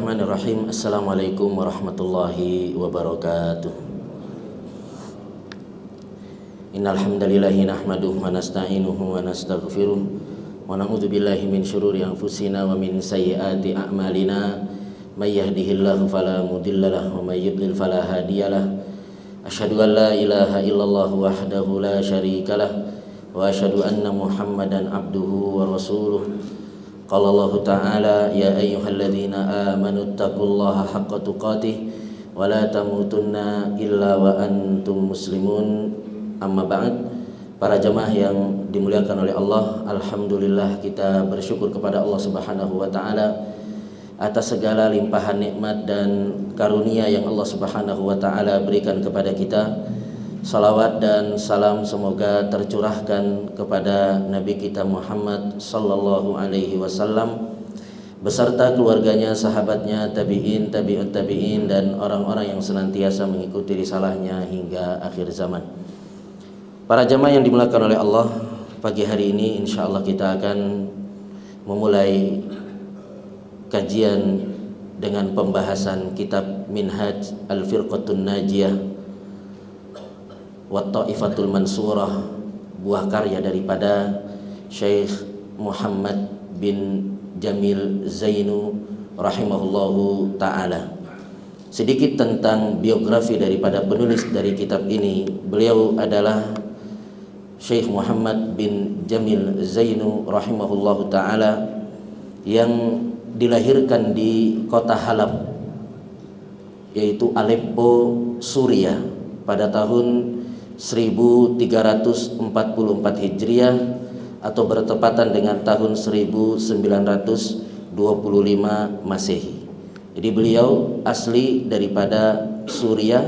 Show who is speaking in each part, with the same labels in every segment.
Speaker 1: Bismillahirrahmanirrahim. Assalamualaikum warahmatullahi wabarakatuh. Innal hamdalillahi nahmaduhu wa nasta'inuhu wa nastaghfiruh wa na'udzu billahi min syururi anfusina wa min sayyiati a'malina. May yahdihillahu fala mudhillalah wa may yudlil fala hadiyalah. Asyhadu an la ilaha illallah wahdahu la syarikalah wa asyhadu anna Muhammadan abduhu wa rasuluh. Qala Allah Ta'ala ya ayyuhalladzina amanu taqullaha haqqa tuqatih wa la tamutunna illa wa antum muslimun. Amma ba'd. Para jamaah yang dimuliakan oleh Allah, alhamdulillah kita bersyukur kepada Allah Subhanahu wa taala atas segala limpahan nikmat dan karunia yang Allah Subhanahu wa taala berikan kepada kita. Salawat dan salam semoga tercurahkan kepada Nabi kita Muhammad sallallahu alaihi wasallam beserta keluarganya, sahabatnya, tabi'in, tabi'ut tabi'in dan orang-orang yang senantiasa mengikuti risalahnya hingga akhir zaman. Para jamaah yang dimuliakan oleh Allah, pagi hari ini insyaallah kita akan memulai kajian dengan pembahasan kitab Minhaj Al-Firqatun Najiyah wa Ta'ifatul Mansurah, buah karya daripada Syekh Muhammad bin Jamil Zainu rahimahullahu ta'ala. Sedikit tentang biografi daripada penulis dari kitab ini. Beliau adalah Syekh Muhammad bin Jamil Zainu rahimahullahu ta'ala yang dilahirkan di kota Halab, yaitu Aleppo, Suriah pada tahun 1344 Hijriah atau bertepatan dengan tahun 1925 Masehi. Jadi beliau asli daripada Suriah,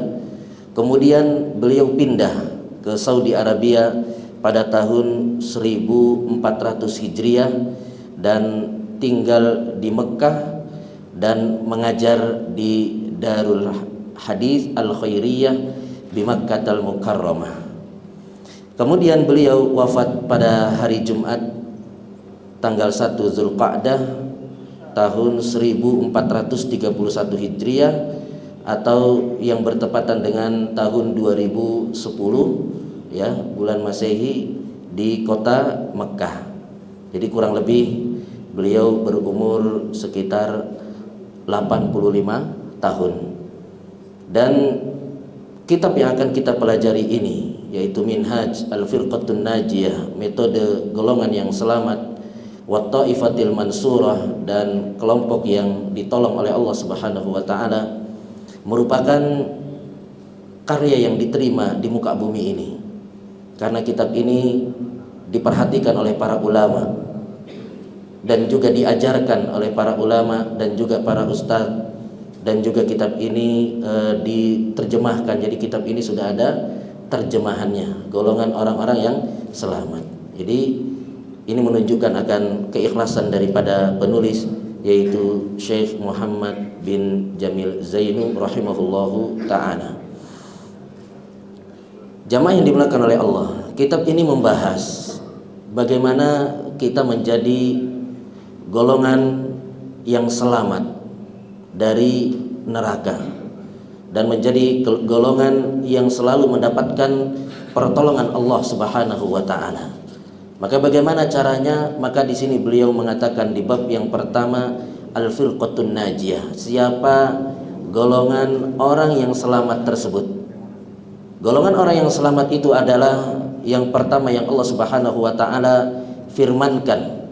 Speaker 1: kemudian beliau pindah ke Saudi Arabia pada tahun 1400 Hijriah dan tinggal di Mekah dan mengajar di Darul Hadis Al-Khairiyah di Makkatul Mukarramah. Kemudian beliau wafat pada hari Jumat tanggal 1 Zulqa'dah tahun 1431 Hijriah atau yang bertepatan dengan tahun 2010 ya, bulan Masehi di kota Mekah. Jadi kurang lebih beliau berumur sekitar 85 tahun. Dan kitab yang akan kita pelajari ini yaitu Minhaj Al-Firqatun Najiyah, metode golongan yang selamat, wa Ta'ifatil Mansurah, dan kelompok yang ditolong oleh Allah Subhanahu wa taala, merupakan karya yang diterima di muka bumi ini. Karena kitab ini diperhatikan oleh para ulama dan juga diajarkan oleh para ulama dan juga para ustadz, dan juga kitab ini diterjemahkan. Jadi kitab ini sudah ada terjemahannya, golongan orang-orang yang selamat. Jadi ini menunjukkan akan keikhlasan daripada penulis, yaitu Syekh Muhammad bin Jamil Zainu rahimahullahu ta'ala. Jamaah yang dimuliakan oleh Allah, kitab ini membahas bagaimana kita menjadi golongan yang selamat dari neraka dan menjadi golongan yang selalu mendapatkan pertolongan Allah Subhanahu wa taala. Maka bagaimana caranya? Maka di sini beliau mengatakan di bab yang pertama, Al-Firqatun Najiyah. Siapa golongan orang yang selamat tersebut? Golongan orang yang selamat itu adalah yang pertama yang Allah Subhanahu wa taala firmankan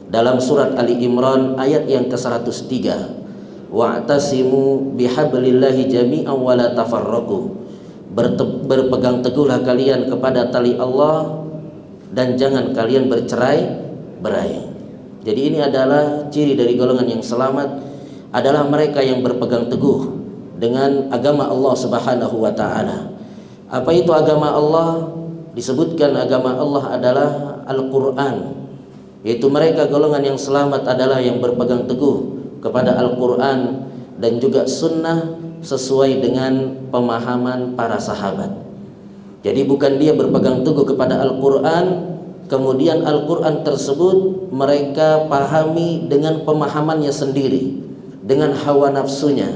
Speaker 1: dalam surat Ali Imran ayat yang ke-103. Wa'tasimu bihablillahi jami'an wa la tafarraqu. Berpegang teguhlah kalian kepada tali Allah dan jangan kalian bercerai-berai. Jadi ini adalah ciri dari golongan yang selamat, adalah mereka yang berpegang teguh dengan agama Allah Subhanahu wa taala. Apa itu agama Allah? Disebutkan agama Allah adalah Al-Qur'an. Yaitu mereka golongan yang selamat adalah yang berpegang teguh kepada Al-Quran dan juga sunnah sesuai dengan pemahaman para sahabat. Jadi bukan dia berpegang teguh kepada Al-Quran kemudian Al-Quran tersebut mereka pahami dengan pemahamannya sendiri, dengan hawa nafsunya.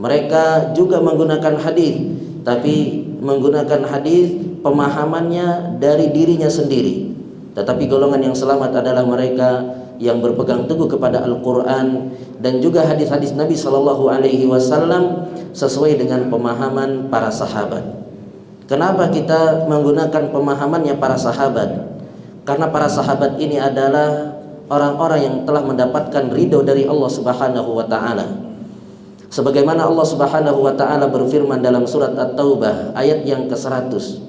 Speaker 1: Mereka juga menggunakan hadis, tapi menggunakan hadis pemahamannya dari dirinya sendiri. Tetapi golongan yang selamat adalah mereka yang berpegang teguh kepada Al-Quran dan juga hadis-hadis Nabi Shallallahu Alaihi Wasallam sesuai dengan pemahaman para sahabat. Kenapa kita menggunakan pemahamannya para sahabat? Karena para sahabat ini adalah orang-orang yang telah mendapatkan ridho dari Allah Subhanahu wa taala. Sebagaimana Allah Subhanahu wa taala berfirman dalam surat At-Taubah ayat yang ke-100,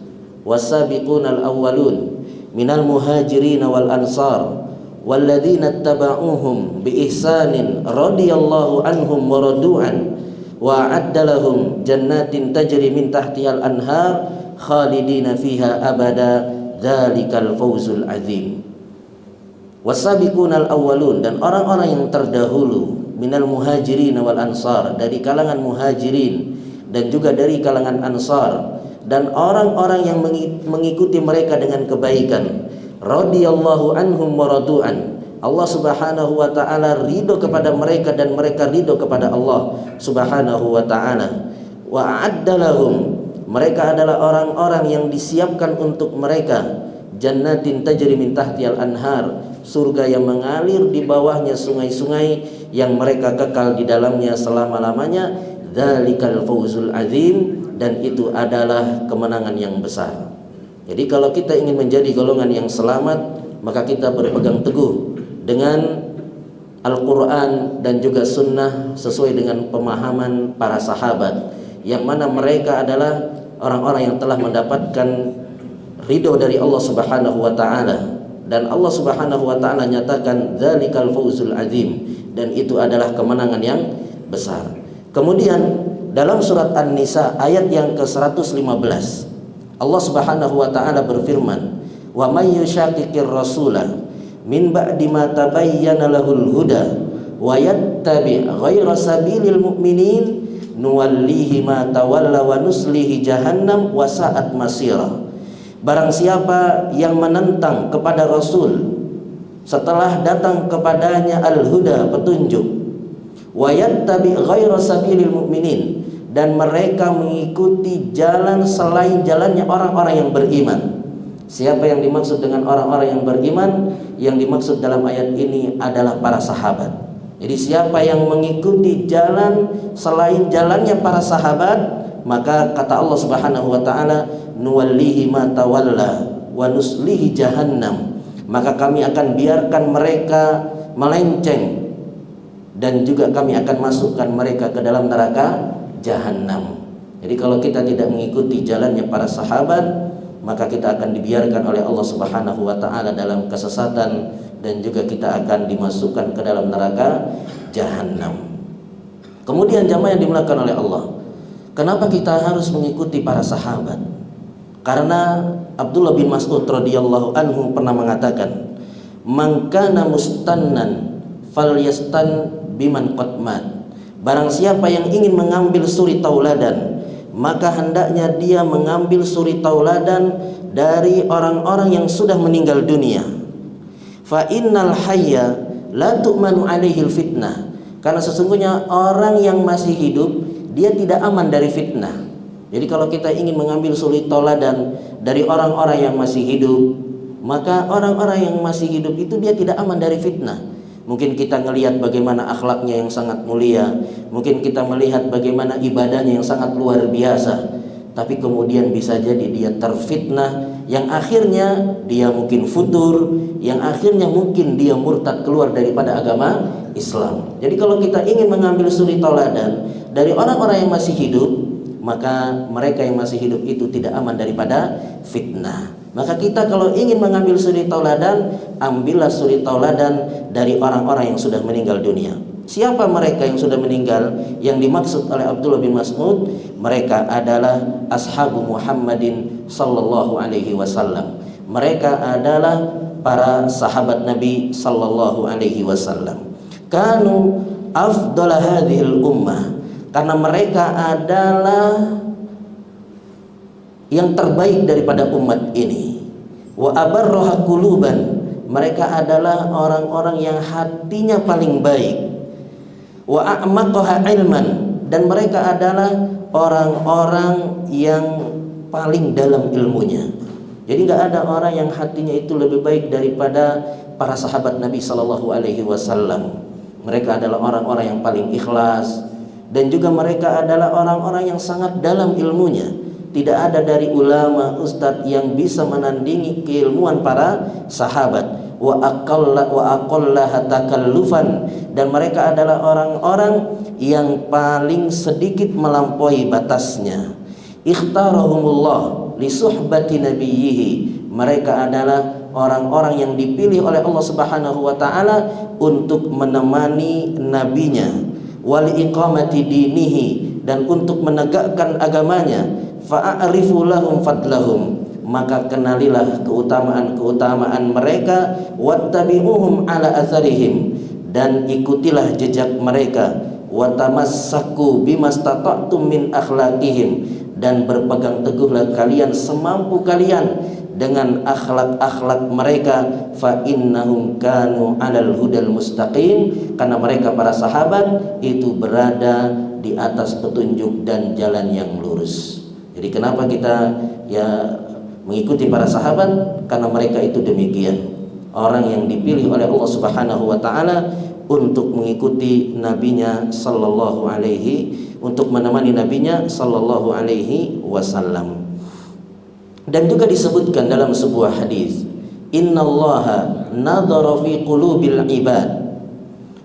Speaker 1: "Was-sabiqunal awwalun minal muhajirin wal ansar walladzina ittaba'uuhum bi ihsanin radhiyallahu anhum wa radu'an wa a'adda lahum jannatin tajri min tahtihal anhar khalidina fiha abada dzalikal fawzul azim." Wasabiqunal awwalun, dan orang-orang yang terdahulu minal muhajirin wal ansar, dari kalangan muhajirin dan juga dari kalangan ansar, dan orang-orang yang mengikuti mereka dengan kebaikan, radhiyallahu anhum wa radu'an, Allah Subhanahu wa taala ridho kepada mereka dan mereka ridho kepada Allah Subhanahu wa taala. Wa a'adda lahum, mereka adalah orang-orang yang disiapkan untuk mereka jannatin tajri min tahtihal anhar, surga yang mengalir di bawahnya sungai-sungai yang mereka kekal di dalamnya selama-lamanya. Dzalikal fawzul azim, dan itu adalah kemenangan yang besar. Jadi kalau kita ingin menjadi golongan yang selamat, maka kita berpegang teguh dengan Al-Quran dan juga sunnah sesuai dengan pemahaman para sahabat, yang mana mereka adalah orang-orang yang telah mendapatkan ridho dari Allah Subhanahu wa taala, dan Allah Subhanahu wa taala nyatakan dzalikal fawzul azim, dan itu adalah kemenangan yang besar. Kemudian dalam surat An-Nisa ayat yang ke-115, Allah Subhanahu wa taala berfirman, "Wa may yushaqiqir rasula min ba'di ma tabayyana lahul huda wa yattabi' ghaira sabilil mu'minin nuwallihi ma tawalla wa nuslihi jahannam wa sa'at masira." Barang siapa yang menentang kepada Rasul setelah datang kepadanya al-huda, petunjuk, wa yattabi ghaira sabilil mu'minin, dan mereka mengikuti jalan selain jalannya orang-orang yang beriman. Siapa yang dimaksud dengan orang-orang yang beriman? Yang dimaksud dalam ayat ini adalah para sahabat. Jadi siapa yang mengikuti jalan selain jalannya para sahabat, maka kata Allah Subhanahu wa taala, nuwallihi ma tawalla wa nuslihi jahannam, maka kami akan biarkan mereka melenceng dan juga kami akan masukkan mereka ke dalam neraka jahannam. Jadi kalau kita tidak mengikuti jalannya para sahabat, maka kita akan dibiarkan oleh Allah Subhanahu wa taala dalam kesesatan, dan juga kita akan dimasukkan ke dalam neraka jahannam. Kemudian jamaah yang dimuliakan oleh Allah, kenapa kita harus mengikuti para sahabat? Karena Abdullah bin Mas'ud radhiyallahu anhu pernah mengatakan, "Man kana mustannan falyastan biman qad mat." Barang siapa yang ingin mengambil suri tauladan, maka hendaknya dia mengambil suri tauladan dari orang-orang yang sudah meninggal dunia. Fa innal hayya la tu'manu alaihil fitnah, karena sesungguhnya orang yang masih hidup dia tidak aman dari fitnah. Jadi kalau kita ingin mengambil suri tauladan dari orang-orang yang masih hidup, maka orang-orang yang masih hidup itu dia tidak aman dari fitnah. Mungkin kita melihat bagaimana akhlaknya yang sangat mulia, mungkin kita melihat bagaimana ibadahnya yang sangat luar biasa, tapi kemudian bisa jadi dia terfitnah, yang akhirnya dia mungkin futur, yang akhirnya mungkin dia murtad keluar daripada agama Islam. Jadi kalau kita ingin mengambil suri tauladan dari orang-orang yang masih hidup, maka mereka yang masih hidup itu tidak aman daripada fitnah. Maka kita kalau ingin mengambil suri tauladan, ambillah suri tauladan dari orang-orang yang sudah meninggal dunia. Siapa mereka yang sudah meninggal? Yang dimaksud oleh Abdullah bin Mas'ud, mereka adalah ashabu Muhammadin sallallahu alaihi wasallam. Mereka adalah para sahabat Nabi sallallahu alaihi wasallam. Kanu afdala hadhil ummah, karena mereka adalah yang terbaik daripada umat ini. Wa abarraha quluban, mereka adalah orang-orang yang hatinya paling baik. wa a'maqaha ilman, dan mereka adalah orang-orang yang paling dalam ilmunya. Jadi nggak ada orang yang hatinya itu lebih baik daripada para sahabat Nabi Sallallahu Alaihi Wasallam. Mereka adalah orang-orang yang paling ikhlas, dan juga mereka adalah orang-orang yang sangat dalam ilmunya. Tidak ada dari ulama, ustadz yang bisa menandingi keilmuan para sahabat. Wa aqallaha takallufan, dan mereka adalah orang-orang yang paling sedikit melampaui batasnya. Ikhtarahumullah li suhbati nabiyhi, mereka adalah orang-orang yang dipilih oleh Allah Subhanahu wa taala untuk menemani nabinya, wal iqamati dinihi, dan untuk menegakkan agamanya. Fa'arifu lahum fadlahum, maka kenalilah keutamaan-keutamaan mereka. Wattabi'uhum ala atharihim, dan ikutilah jejak mereka. Watamassaku bimastata'tum min akhlaqihim, dan berpegang teguhlah kalian semampu kalian dengan akhlak-akhlak mereka. Fa innahum kanu 'alal hudal mustaqim, karena mereka para sahabat itu berada di atas petunjuk dan jalan yang lurus. Jadi kenapa kita mengikuti para sahabat? Karena mereka itu demikian, orang yang dipilih oleh Allah Subhanahu wa taala untuk mengikuti nabinya sallallahu alaihi, untuk menemani nabinya sallallahu alaihi wasallam. Dan juga disebutkan dalam sebuah hadis, innallaha nadhara fi qulubil ibad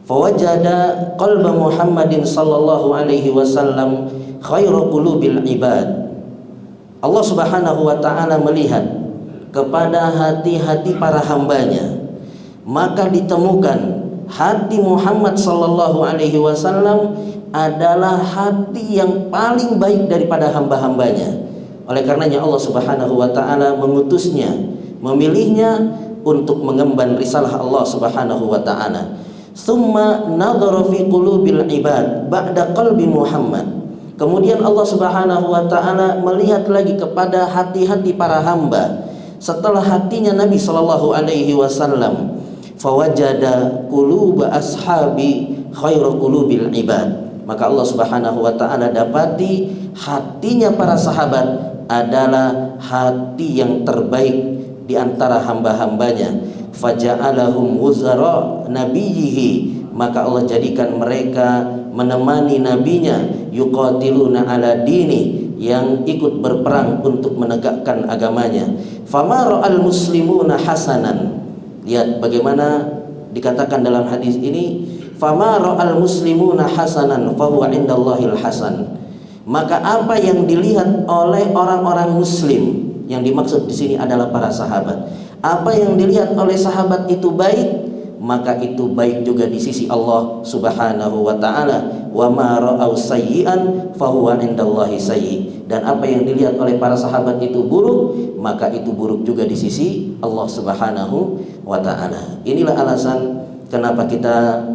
Speaker 1: fawajada qalba Muhammadin sallallahu alaihi wasallam khairu qulubil ibad. Allah Subhanahu wa ta'ala melihat kepada hati-hati para hambanya, maka ditemukan hati Muhammad sallallahu alaihi wasallam adalah hati yang paling baik daripada hamba-hambanya. Oleh karenanya Allah Subhanahu wa ta'ala mengutusnya, memilihnya untuk mengemban risalah Allah Subhanahu wa ta'ala. Tsumma nadhara fi qulubil ibad ba'da qalbi Muhammad. Kemudian Allah Subhanahu wa ta'ala melihat lagi kepada hati-hati para hamba setelah hatinya Nabi sallallahu alaihi wasallam. Fawajada quluba ashabi khairu qulubil ibad, maka Allah Subhanahu wa ta'ala dapati hatinya para sahabat adalah hati yang terbaik di antara hamba-hambanya. Faja'alahum wuzara nabiyhi, maka Allah jadikan mereka menemani nabinya, yuqatiluna ala dini, yang ikut berperang untuk menegakkan agamanya. Fama ra'al muslimuna hasanan, lihat bagaimana dikatakan dalam hadis ini, fama ra'al muslimuna hasanan fahuwa indallahil hasan, maka apa yang dilihat oleh orang-orang muslim, yang dimaksud di sini adalah para sahabat, apa yang dilihat oleh sahabat itu baik, maka itu baik juga di sisi Allah Subhanahu wa ta'ala. Wa ma ra'au sayyi'an fahuwa indallahi sayyi, dan apa yang dilihat oleh para sahabat itu buruk, maka itu buruk juga di sisi Allah Subhanahu wa ta'ala. Inilah alasan kenapa kita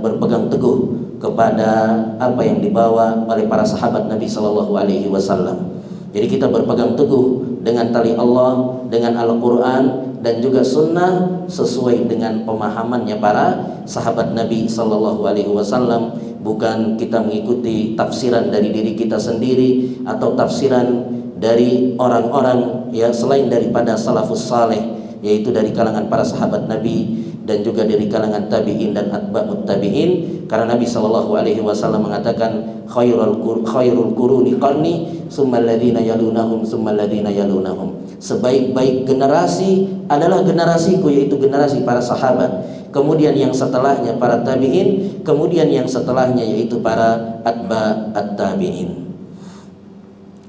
Speaker 1: berpegang teguh kepada apa yang dibawa oleh para sahabat Nabi sallallahu alaihi wasallam. Jadi kita berpegang teguh dengan tali Allah, dengan Al-Quran, dan juga sunnah sesuai dengan pemahamannya para sahabat Nabi sallallahu alaihi wasallam. Bukan kita mengikuti tafsiran dari diri kita sendiri atau tafsiran dari orang-orang selain daripada salafus saleh, yaitu dari kalangan para sahabat Nabi dan juga dari kalangan tabi'in dan atba'ut tabi'in. Karena Nabi sallallahu alaihi wasallam mengatakan khairul quruni qarni tsummal ladzina yalunahum tsummal ladzina yalunahum, sebaik-baik generasi adalah generasiku, yaitu generasi para sahabat, kemudian yang setelahnya para tabi'in, kemudian yang setelahnya yaitu para atba'at tabi'in.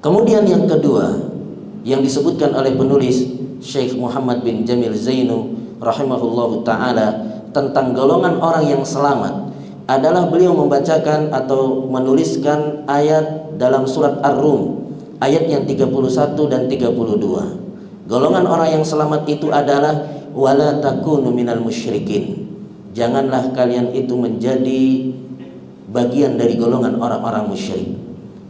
Speaker 1: Kemudian yang kedua yang disebutkan oleh penulis Syekh Muhammad bin Jamil Zainu rahimahullahu ta'ala tentang golongan orang yang selamat adalah beliau membacakan atau menuliskan ayat dalam surat Ar-Rum, ayat yang 31 dan 32. Golongan orang yang selamat itu adalah wala takunu minal musyrikin, janganlah kalian itu menjadi bagian dari golongan orang-orang musyrik.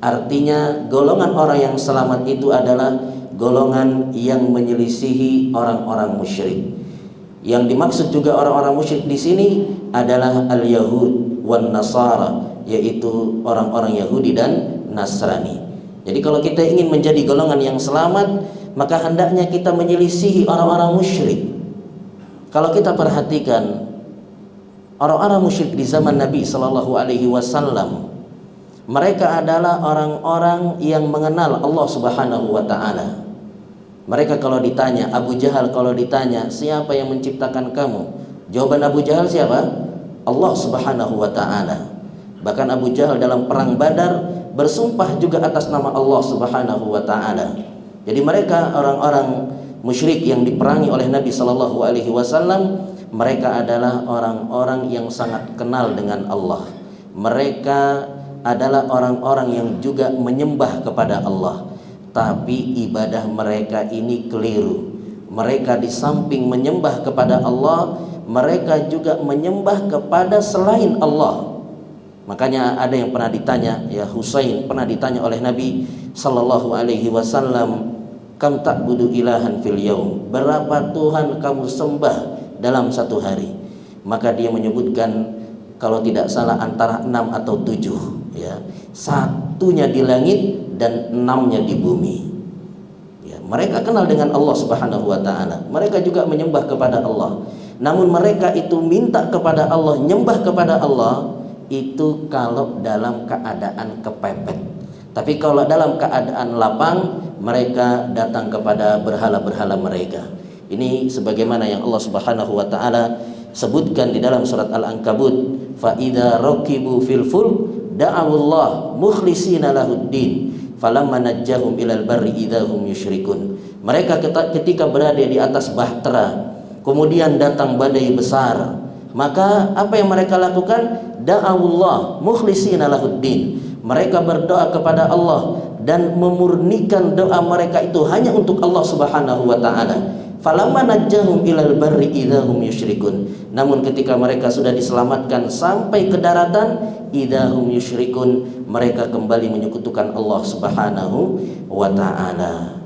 Speaker 1: Artinya golongan orang yang selamat itu adalah golongan yang menyelisihi orang-orang musyrik. Yang dimaksud juga orang-orang musyrik di sini adalah al-Yahud wan Nasara, yaitu orang-orang Yahudi dan Nasrani. Jadi kalau kita ingin menjadi golongan yang selamat, maka hendaknya kita menyelisihi orang-orang musyrik. Kalau kita perhatikan orang-orang musyrik di zaman Nabi Sallallahu Alaihi Wasallam, mereka adalah orang-orang yang mengenal Allah Subhanahu Wa Taala. Mereka kalau ditanya, Abu Jahal kalau ditanya, siapa yang menciptakan kamu? Jawaban Abu Jahal siapa? Allah Subhanahu Wa Taala. Bahkan Abu Jahal dalam perang Badar bersumpah juga atas nama Allah Subhanahu Wa Taala. Jadi mereka orang-orang musyrik yang diperangi oleh Nabi Sallallahu Alaihi Wasallam, mereka adalah orang-orang yang sangat kenal dengan Allah. Mereka adalah orang-orang yang juga menyembah kepada Allah, tapi ibadah mereka ini keliru. Mereka di samping menyembah kepada Allah, mereka juga menyembah kepada selain Allah. Makanya ada yang pernah ditanya, ya Husain pernah ditanya oleh Nabi Sallallahu Alaihi Wasallam, kam ta'budu ilahan fil yaum, berapa Tuhan kamu sembah dalam satu hari? Maka dia menyebutkan kalau tidak salah antara 6 atau 7, ya. Satunya di langit dan 6-nya di bumi. Ya, mereka kenal dengan Allah Subhanahu Wa Taala. Mereka juga menyembah kepada Allah. Namun mereka itu minta kepada Allah, nyembah kepada Allah itu kalau dalam keadaan kepepet. Tapi kalau dalam keadaan lapang, mereka datang kepada berhala-berhala mereka. Ini sebagaimana yang Allah Subhanahu Wa Taala sebutkan di dalam surat Al-Ankabut, fa idza raqibu fil fulk da'awullah mukhlishina lahuddin falamma najjahum ilal barri idzahum yusyrikun. Mereka ketika berada di atas bahtera, kemudian datang badai besar, maka apa yang mereka lakukan? Da'awullah mukhlishina lahuddin. Mereka berdoa kepada Allah dan memurnikan doa mereka itu hanya untuk Allah Subhanahu Wa Taala. Falamma najjahum ilal barri idzahum yusyrikun. Namun ketika mereka sudah diselamatkan sampai ke daratan, idzahum yusyrikun, mereka kembali menyekutukan Allah Subhanahu Wa Taala.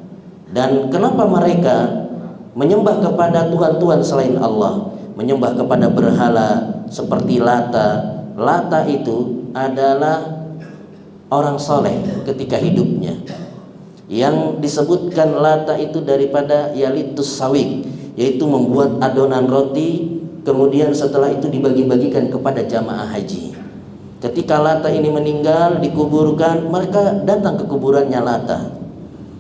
Speaker 1: Dan kenapa mereka menyembah kepada tuhan-tuhan selain Allah, menyembah kepada berhala seperti Lata? Lata itu adalah orang soleh ketika hidupnya. Yang disebutkan Lata itu daripada yalitus sawik, yaitu membuat adonan roti, kemudian setelah itu dibagi-bagikan kepada jamaah haji. Ketika Lata ini meninggal, dikuburkan, mereka datang ke kuburannya Lata.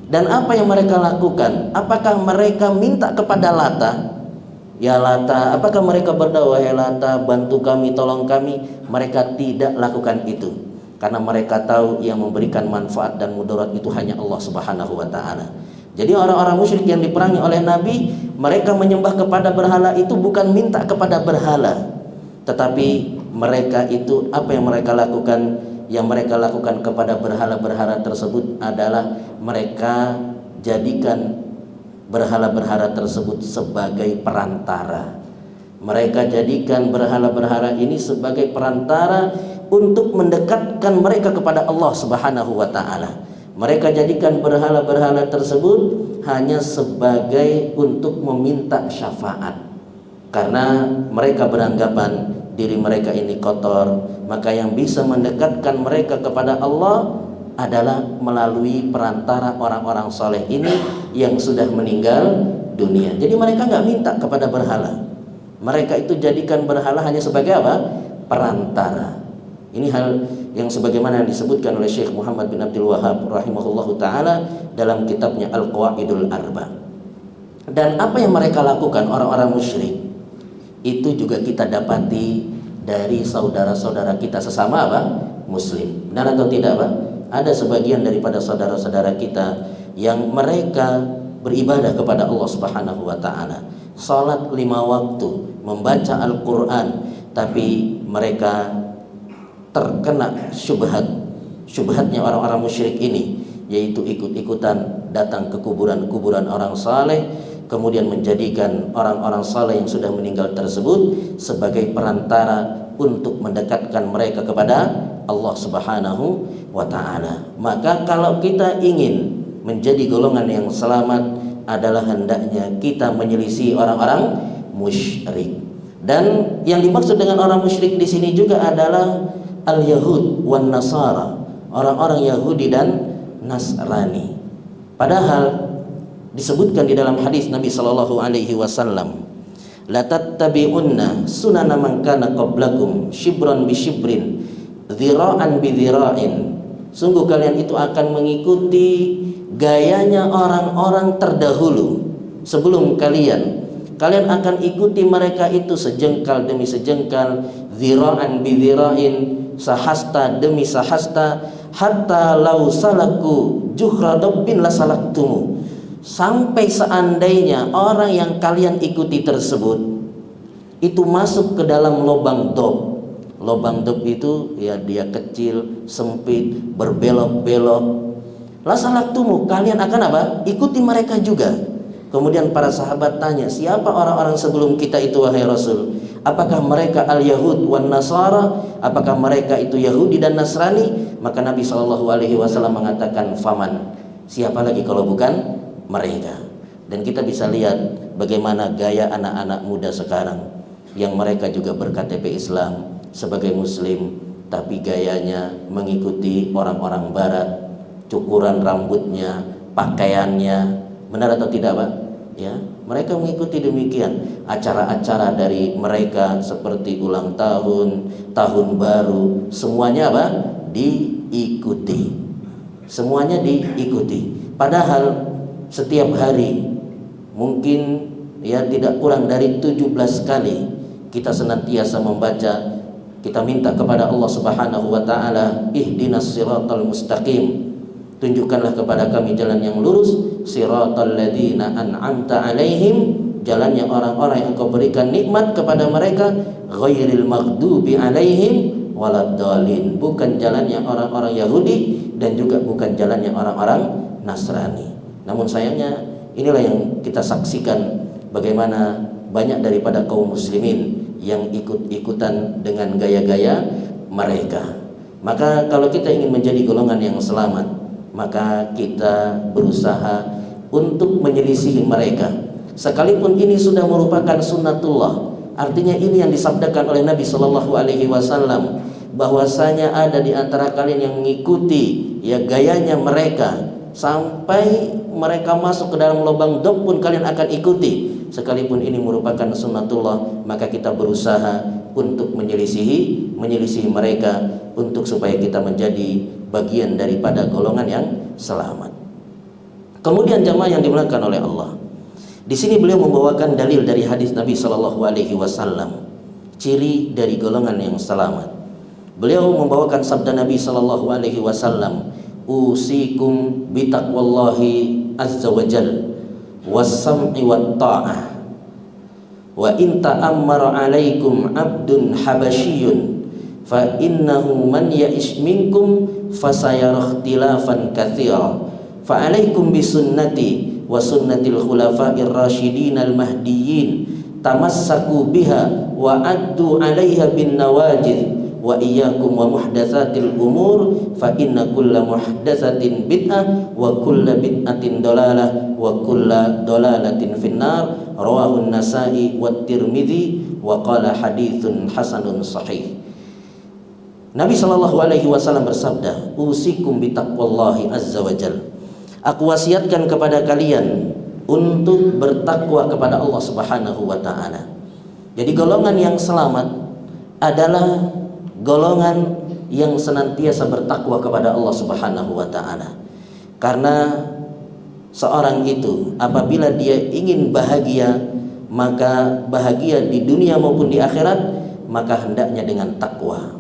Speaker 1: Dan apa yang mereka lakukan? Apakah mereka minta kepada Lata, ya Lata, apakah mereka berdoa, ya Lata bantu kami, tolong kami? Mereka tidak lakukan itu, karena mereka tahu yang memberikan manfaat dan mudarat itu hanya Allah Subhanahu Wa Taala. Jadi orang-orang musyrik yang diperangi oleh Nabi, mereka menyembah kepada berhala itu bukan minta kepada berhala, tetapi mereka itu apa yang mereka lakukan? Yang mereka lakukan kepada berhala-berhala tersebut adalah mereka jadikan berhala-berhala tersebut sebagai perantara. Mereka jadikan berhala-berhala ini sebagai perantara untuk mendekatkan mereka kepada Allah Subhanahu Wa Taala. Mereka jadikan berhala-berhala tersebut hanya sebagai untuk meminta syafaat, karena mereka beranggapan diri mereka ini kotor. Maka yang bisa mendekatkan mereka kepada Allah adalah melalui perantara orang-orang soleh ini yang sudah meninggal dunia. Jadi mereka nggak minta kepada berhala. Mereka itu jadikan berhala hanya sebagai apa? Perantara. Ini hal yang sebagaimana disebutkan oleh Syekh Muhammad bin Abdul Wahhab rahimahullahu taala dalam kitabnya Al-Qawaidul Arba. Dan apa yang mereka lakukan orang-orang musyrik itu juga kita dapati dari saudara-saudara kita sesama apa? Muslim. Benar atau tidak, Pak? Ada sebagian daripada saudara-saudara kita yang mereka beribadah kepada Allah Subhanahu Wa Taala, salat 5 waktu, membaca Al-Quran, tapi mereka terkena syubhatnya orang-orang musyrik ini, yaitu ikut-ikutan datang ke kuburan-kuburan orang saleh, kemudian menjadikan orang-orang saleh yang sudah meninggal tersebut sebagai perantara untuk mendekatkan mereka kepada Allah Subhanahu Wa Taala. Maka kalau kita ingin menjadi golongan yang selamat, adalah hendaknya kita menyelisih orang-orang musyrik. Dan yang dimaksud dengan orang musyrik di sini juga adalah al-Yahud wan Nasara, orang-orang Yahudi dan Nasrani. Padahal disebutkan di dalam hadis Nabi sallallahu alaihi wasallam, la tattabi'unna sunana man kana qablakum shibran bi shibrin dhira'an bi dhira'in. Sungguh kalian itu akan mengikuti gayanya orang-orang terdahulu sebelum kalian. Kalian akan ikuti mereka itu sejengkal demi sejengkal, dhira'an bi dhira'in, sahasta demi sahasta, hatta law salaku juhra dabbin la salaktumu. Sampai seandainya orang yang kalian ikuti tersebut itu masuk ke dalam lubang dob. Lubang dob itu ya dia kecil, sempit, berbelok-belok. La salaktumu, kalian akan apa? Ikuti mereka juga. Kemudian para sahabat tanya, siapa orang-orang sebelum kita itu wahai Rasul? Apakah mereka al-Yahud wan Nasara? Apakah mereka itu Yahudi dan Nasrani? Maka Nabi SAW mengatakan, faman, siapa lagi kalau bukan mereka? Dan kita bisa lihat bagaimana gaya anak-anak muda sekarang, yang mereka juga berKTP Islam sebagai Muslim, tapi gayanya mengikuti orang-orang Barat, cukuran rambutnya, pakaiannya. Benar atau tidak, Pak? Ya, mereka mengikuti demikian. Acara-acara dari mereka seperti ulang tahun, tahun baru, semuanya apa? Diikuti. Semuanya diikuti. Padahal setiap hari mungkin ya tidak kurang dari 17 kali kita senantiasa membaca, kita minta kepada Allah Subhanahu wa taala, ihdinas siratal mustaqim. Tunjukkanlah kepada kami jalan yang lurus, siratal ladzina an'amta alaihim, jalannya orang-orang yang Engkau berikan nikmat kepada mereka, ghairil maghdubi alaihim waladdallin, bukan jalannya orang-orang Yahudi dan juga bukan jalannya orang-orang Nasrani. Namun sayangnya inilah yang kita saksikan, bagaimana banyak daripada kaum muslimin yang ikut-ikutan dengan gaya-gaya mereka. Maka kalau kita ingin menjadi golongan yang selamat, maka kita berusaha untuk menyelisihi mereka, sekalipun ini sudah merupakan sunnatullah. Artinya ini yang disabdakan oleh Nabi Shallallahu Alaihi Wasallam, bahwasanya ada di antara kalian yang mengikuti ya gayanya mereka, sampai mereka masuk ke dalam lubang dob pun kalian akan ikuti. Sekalipun ini merupakan sunnatullah, maka kita berusaha untuk menyelisihi mereka, untuk supaya kita menjadi bagian daripada golongan yang selamat. Kemudian jamaah yang dimuliakan oleh Allah, di sini beliau membawakan dalil dari hadis Nabi Shallallahu Alaihi Wasallam, ciri dari golongan yang selamat. Beliau membawakan sabda Nabi Shallallahu Alaihi Wasallam, usikum bitaqwallahi azza wajal was-sam'i wat-ta'ah, wa in ta'ammara 'alaikum 'abdun habasyiyun fa innahu man ya'ish minkum fasayara ikhtilafan katsira fa 'alaikum bisunnati wa sunnatil khulafa'ir rasyidin al-mahdiyyin tamassaku biha wa addu 'alaiha bin nawajidh wa iyyakum wa muhdatsatil umur fa inna kulla muhdatsatin bid'ah wa kulla bid'atin dalalah wa kulla dalalatin finnar. Rawahu an-Nasa'i wa Tirmidzi wa qala haditsun hasanun sahih. Nabi sallallahu alaihi wasallam bersabda, usikum bitaqwallahi azza wajal, aku wasiatkan kepada kalian untuk bertakwa kepada Allah Subhanahu wa taala. Jadi golongan yang selamat adalah golongan yang senantiasa bertakwa kepada Allah Subhanahu wa taala. Karena seorang itu apabila dia ingin bahagia, maka bahagia di dunia maupun di akhirat, maka hendaknya dengan takwa.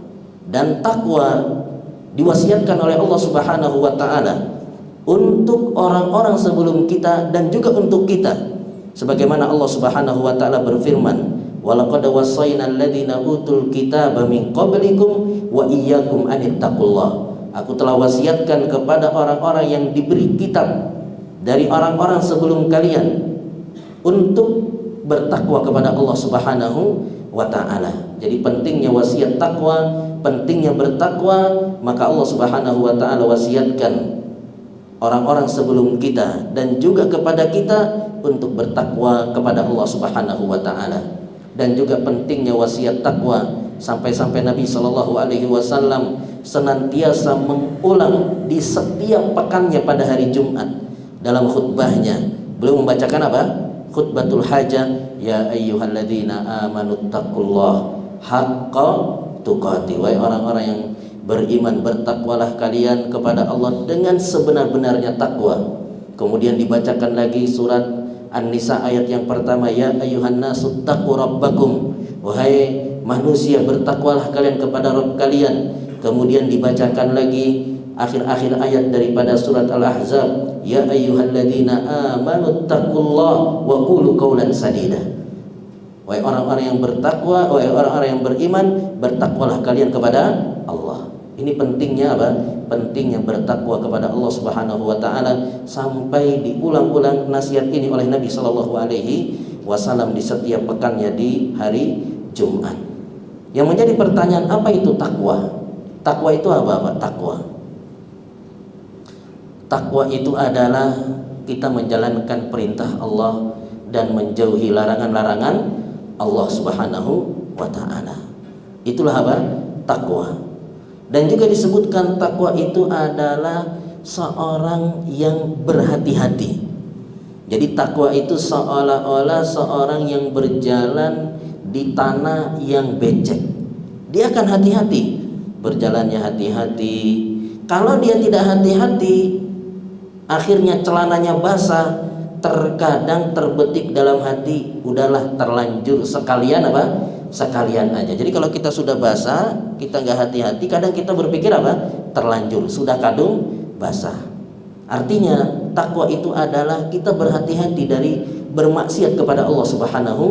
Speaker 1: Dan takwa diwasiatkan oleh Allah Subhanahu wa taala untuk orang-orang sebelum kita dan juga untuk kita. Sebagaimana Allah Subhanahu wa taala berfirman, walaqad wasaynal ladzina utul kitaba min qablikum wa iyyakum anittaqullah. Aku telah wasiatkan kepada orang-orang yang diberi kitab dari orang-orang sebelum kalian untuk bertakwa kepada Allah Subhanahu wa taala. Jadi pentingnya wasiat takwa, pentingnya bertakwa, maka Allah Subhanahu wa taala wasiatkan orang-orang sebelum kita dan juga kepada kita untuk bertakwa kepada Allah Subhanahu wa taala. dan juga pentingnya wasiat takwa, sampai-sampai Nabi Shallallahu Alaihi Wasallam senantiasa mengulang di setiap pekannya pada hari Jumat dalam khutbahnya. Beliau membacakan apa? Khutbatul hajah, ya ayyuhalladzina amanu taqullah haqqa tuqatih. Wahai orang-orang yang beriman, bertakwalah kalian kepada Allah dengan sebenar-benarnya takwa. Kemudian dibacakan lagi surat An-Nisa ayat yang pertama, ya ayyuhan nasu taqu rabbakum. Wahai manusia, bertakwalah kalian kepada Rabb kalian. Kemudian dibacakan lagi akhir-akhir ayat daripada surat Al-Ahzab, ya ayyuhalladzina amanu taqullah wa qulu qawlan sadida. Wahai orang-orang yang bertakwa, wahai orang-orang yang beriman, bertakwalah kalian kepada Allah. Ini pentingnya apa? Pentingnya bertakwa kepada Allah Subhanahu wa taala, sampai diulang-ulang nasihat ini oleh Nabi Shallallahu alaihi wasallam di setiap pekannya di hari Jumat. Yang menjadi pertanyaan, apa itu takwa? Takwa itu apa? Takwa itu adalah kita menjalankan perintah Allah dan menjauhi larangan-larangan Allah Subhanahu wa taala. Itulah apa? Takwa. Dan juga disebutkan takwa itu adalah seorang yang berhati-hati. Jadi takwa itu seolah-olah seorang yang berjalan di tanah yang becek. Dia akan hati-hati, berjalannya hati-hati. Kalau dia tidak hati-hati, akhirnya celananya basah, terkadang terbetik dalam hati, udahlah terlanjur sekalian apa? Sekalian aja. Jadi kalau kita sudah basah, kita nggak hati-hati, kadang kita berpikir apa? Terlanjur, sudah kadung basah. Artinya takwa itu adalah kita berhati-hati dari bermaksiat kepada Allah Subhanahu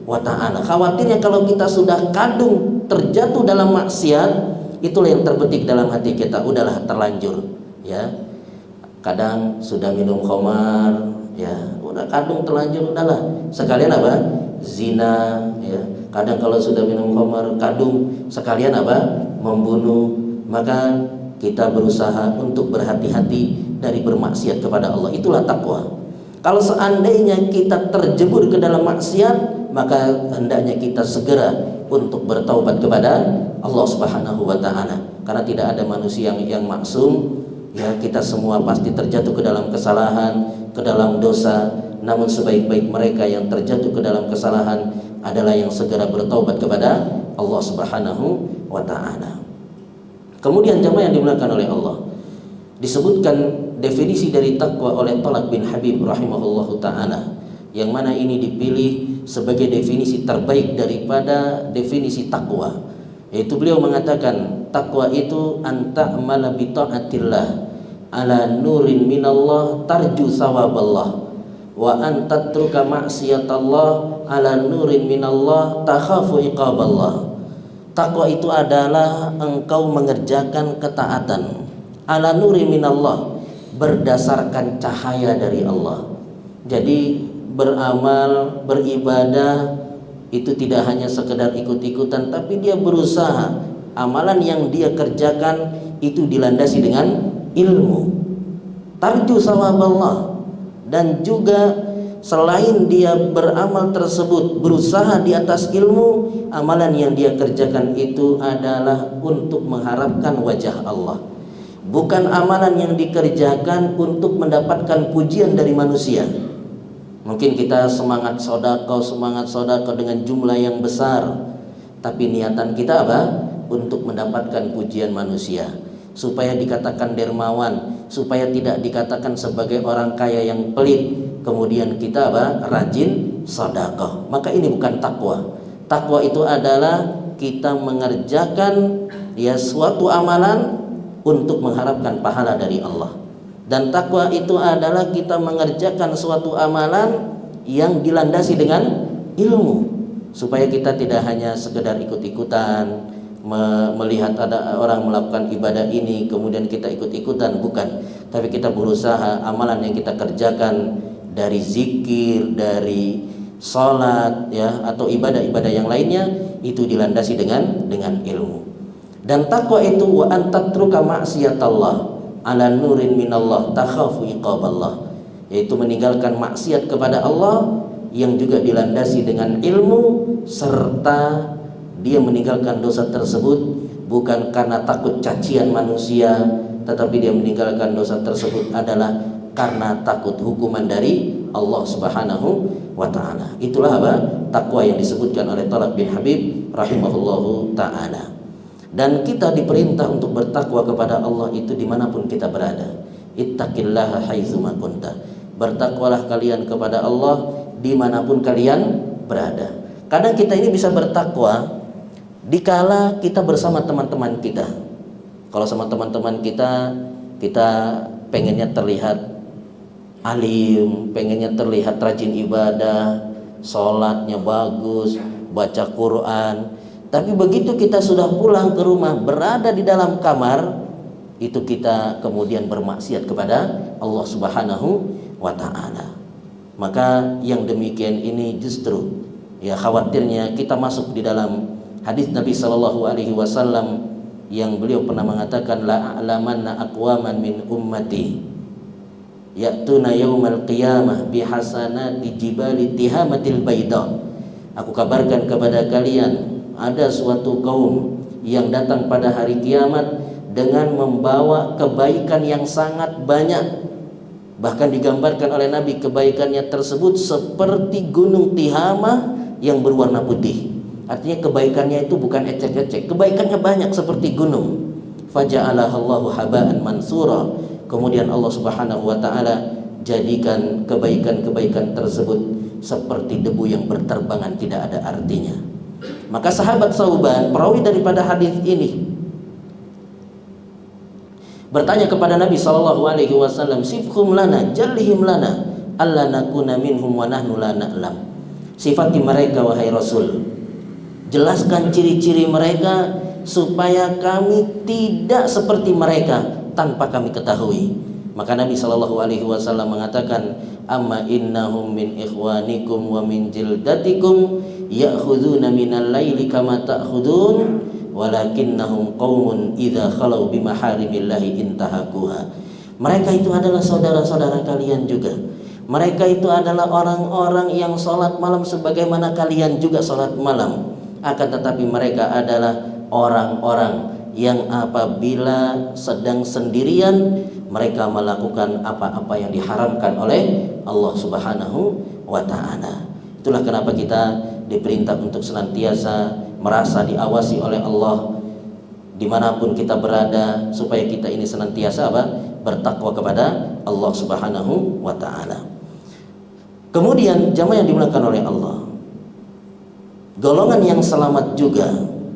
Speaker 1: wa taala. Khawatirnya kalau kita sudah kadung terjatuh dalam maksiat, itulah yang terbetik dalam hati kita, udahlah terlanjur, ya. Kadang sudah minum khamar, ya, udah kadung terlanjur, udahlah sekalian apa? Zina, ya. Kadang kalau sudah minum khamar, kadung sekalian apa? Membunuh. Maka kita berusaha untuk berhati-hati dari bermaksiat kepada Allah. Itulah takwa. Kalau seandainya kita terjebur ke dalam maksiat, maka hendaknya kita segera untuk bertaubat kepada Allah Subhanahu wa taala. Karena tidak ada manusia yang maksum. Ya, kita semua pasti terjatuh ke dalam kesalahan, ke dalam dosa. Namun sebaik-baik mereka yang terjatuh ke dalam kesalahan adalah yang segera bertaubat kepada Allah Subhanahu wa taala. Kemudian jemaah yang dimuliakan oleh Allah, disebutkan definisi dari takwa oleh Thalaq bin Habib rahimahullahu taala, yang mana ini dipilih sebagai definisi terbaik daripada definisi takwa. Yaitu beliau mengatakan, takwa itu anta'mala bi ta'atillah ala nurin minallah tarju sawaballah, wa antatruka maksiatallah ala nurin minallah takhafu iqaballah. Takwa itu adalah engkau mengerjakan ketaatan ala nurin minallah, berdasarkan cahaya dari Allah. Jadi beramal, beribadah itu tidak hanya sekedar ikut-ikutan, tapi dia berusaha amalan yang dia kerjakan itu dilandasi dengan ilmu, tarju sawaballah. Dan juga selain dia beramal tersebut berusaha di atas ilmu, amalan yang dia kerjakan itu adalah untuk mengharapkan wajah Allah, bukan amalan yang dikerjakan untuk mendapatkan pujian dari manusia. Mungkin kita semangat sodako dengan jumlah yang besar, tapi niatan kita apa? Untuk mendapatkan pujian manusia, supaya dikatakan dermawan, supaya tidak dikatakan sebagai orang kaya yang pelit. Kemudian kita apa? Rajin sodako. Maka ini bukan takwa. Takwa itu adalah kita mengerjakan suatu amalan untuk mengharapkan pahala dari Allah. Dan takwa itu adalah kita mengerjakan suatu amalan yang dilandasi dengan ilmu, supaya kita tidak hanya sekedar ikut-ikutan, melihat ada orang melakukan ibadah ini kemudian kita ikut-ikutan, bukan. Tapi kita berusaha amalan yang kita kerjakan dari zikir, dari sholat, ya, atau ibadah-ibadah yang lainnya, itu dilandasi dengan ilmu. Dan takwa itu wa antatruka maksiatallah ala nurin minallah takhafu iqaballah, yaitu meninggalkan maksiat kepada Allah yang juga dilandasi dengan ilmu, serta dia meninggalkan dosa tersebut bukan karena takut cacian manusia, tetapi dia meninggalkan dosa tersebut adalah karena takut hukuman dari Allah Subhanahu wa taala. Itulah apa? Takwa yang disebutkan oleh Thalab bin Habib rahimahullahu taala. Dan kita diperintah untuk bertakwa kepada Allah itu dimanapun kita berada. Ittaqillaha haitsuma kunta. Bertakwalah kalian kepada Allah dimanapun kalian berada. Kadang kita ini bisa bertakwa dikala kita bersama teman-teman kita. Kalau sama teman-teman kita pengennya terlihat alim, pengennya terlihat rajin ibadah, sholatnya bagus, baca Quran. Tapi begitu kita sudah pulang ke rumah, berada di dalam kamar, itu kita kemudian bermaksiat kepada Allah Subhanahu wa ta'ala. Maka yang demikian ini justru ya khawatirnya kita masuk di dalam hadis Nabi Shallallahu Alaihi Wasallam yang beliau pernah mengatakan, la a'lamanna aqwaman min ummati ya'tuna yaumal qiyamah bihasanati jibali tihamatil baida. Aku kabarkan kepada kalian, ada suatu kaum yang datang pada hari kiamat dengan membawa kebaikan yang sangat banyak. Bahkan digambarkan oleh Nabi kebaikannya tersebut seperti gunung Tihamah yang berwarna putih. Artinya kebaikannya itu bukan ecek-ecek, kebaikannya banyak seperti gunung. Faja'alahallahu haba'an mansura. Kemudian Allah Subhanahu wa taala jadikan kebaikan-kebaikan tersebut seperti debu yang berterbangan, tidak ada artinya. Maka sahabat Sauban, perawi daripada hadis ini, bertanya kepada Nabi SAW, sifhum lana, jallihim lana, alla nakuna minhum wa nahnu la na'lam. Sifati mereka wahai Rasul, jelaskan ciri-ciri mereka supaya kami tidak seperti mereka tanpa kami ketahui. Maka Nabi SAW mengatakan, amma innahum min ikhwanikum wa min jildatikum ya'khuduna minal laili kama ta'khudun walakinnahum qaumun idza khalau bimaharimillahi intahakuha. Mereka itu adalah saudara-saudara kalian juga. Mereka itu adalah orang-orang yang sholat malam sebagaimana kalian juga sholat malam. Akan tetapi mereka adalah orang-orang yang apabila sedang sendirian mereka melakukan apa-apa yang diharamkan oleh Allah Subhanahu wa ta'ala. Itulah kenapa kita diperintah untuk senantiasa merasa diawasi oleh Allah dimanapun kita berada, supaya kita ini senantiasa bertakwa kepada Allah Subhanahu wa ta'ala. Kemudian jamaah yang dimuliakan oleh Allah, golongan yang selamat juga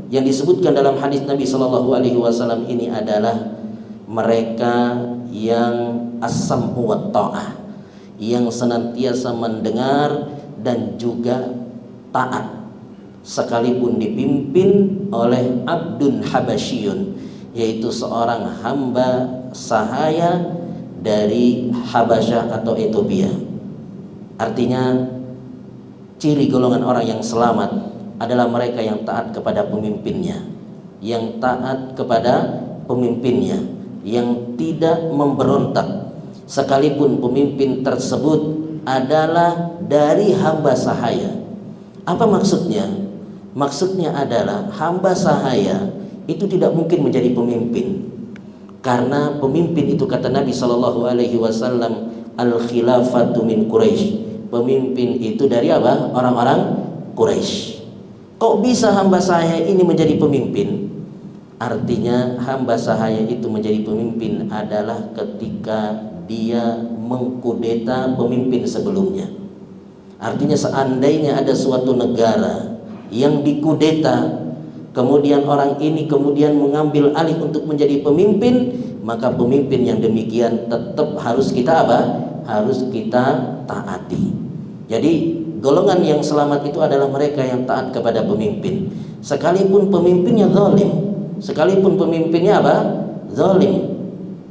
Speaker 1: yang disebutkan dalam hadis Nabi Shallallahu Alaihi Wasallam ini adalah mereka yang as-sam'u wa ta'ah, yang senantiasa mendengar dan juga taat sekalipun dipimpin oleh abdun habasyun, yaitu seorang hamba sahaya dari Habasyah atau Ethiopia. Artinya ciri golongan orang yang selamat adalah mereka yang taat kepada pemimpinnya, yang taat kepada pemimpinnya, yang tidak memberontak sekalipun pemimpin tersebut adalah dari hamba sahaya. Apa maksudnya? Maksudnya adalah hamba sahaya itu tidak mungkin menjadi pemimpin, karena pemimpin itu kata Nabi Shallallahu Alaihi Wasallam, al khilafatu min Quraisy. Pemimpin itu dari apa? Orang-orang Quraisy. Kok bisa hamba sahaya ini menjadi pemimpin? Artinya hamba sahaya itu menjadi pemimpin adalah ketika dia mengkudeta pemimpin sebelumnya. Artinya seandainya ada suatu negara yang dikudeta, kemudian orang ini kemudian mengambil alih untuk menjadi pemimpin, maka pemimpin yang demikian tetap harus kita harus kita taati. Jadi golongan yang selamat itu adalah mereka yang taat kepada pemimpin, sekalipun pemimpinnya zalim, sekalipun pemimpinnya zalim.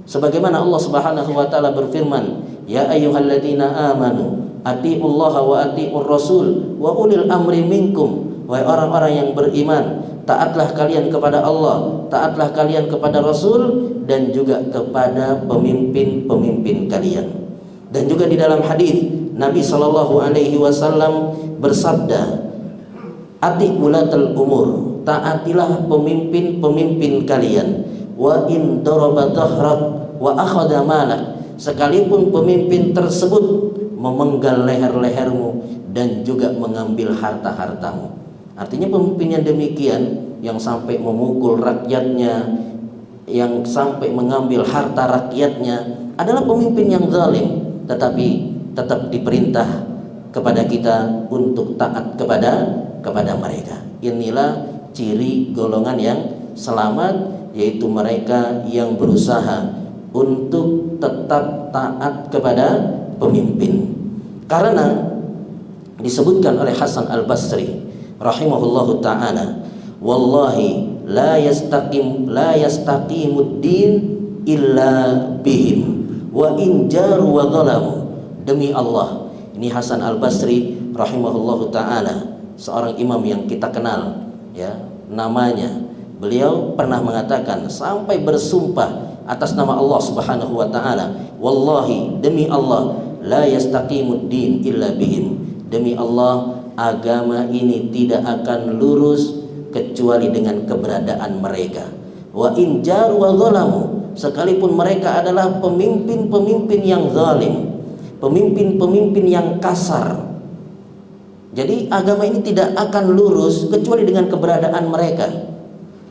Speaker 1: Sebagaimana Allah Subhanahu wa taala berfirman, ya ayyuhalladzina amanu atiullaha wa atiur rasul wa ulil amri minkum. Wahai orang-orang yang beriman, taatlah kalian kepada Allah, taatlah kalian kepada Rasul, dan juga kepada pemimpin-pemimpin kalian. Dan juga di dalam hadis Nabi Shallallahu Alaihi Wasallam bersabda, "Ati ulatul umur, taatilah pemimpin-pemimpin kalian. Wa in daraba dhahrak wa akhadha malak, sekalipun pemimpin tersebut memenggal leher-lehermu dan juga mengambil harta-hartamu." Artinya pemimpin yang demikian, yang sampai memukul rakyatnya, yang sampai mengambil harta rakyatnya, adalah pemimpin yang zalim. Tetapi tetap diperintah kepada kita untuk taat kepada mereka. Inilah ciri golongan yang selamat, yaitu mereka yang berusaha untuk tetap taat kepada pemimpin. Karena disebutkan oleh Hasan Al-Basri rahimahullahu ta'ala, "Wallahi la yastaqimud din illa bihim wa in jaru wa zalamu." Demi Allah, ini Hasan Al-Basri rahimahullahu ta'ala, seorang imam yang kita kenal ya namanya. Beliau pernah mengatakan sampai bersumpah atas nama Allah Subhanahu wa ta'ala, "Wallahi, demi Allah, la yastaqimud din illa bihim." Demi Allah, agama ini tidak akan lurus kecuali dengan keberadaan mereka. Wa in jaru wa zalamu, sekalipun mereka adalah pemimpin-pemimpin yang zalim, pemimpin-pemimpin yang kasar. Jadi agama ini tidak akan lurus kecuali dengan keberadaan mereka.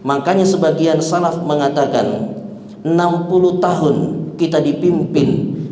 Speaker 1: Makanya sebagian salaf mengatakan 60 tahun kita dipimpin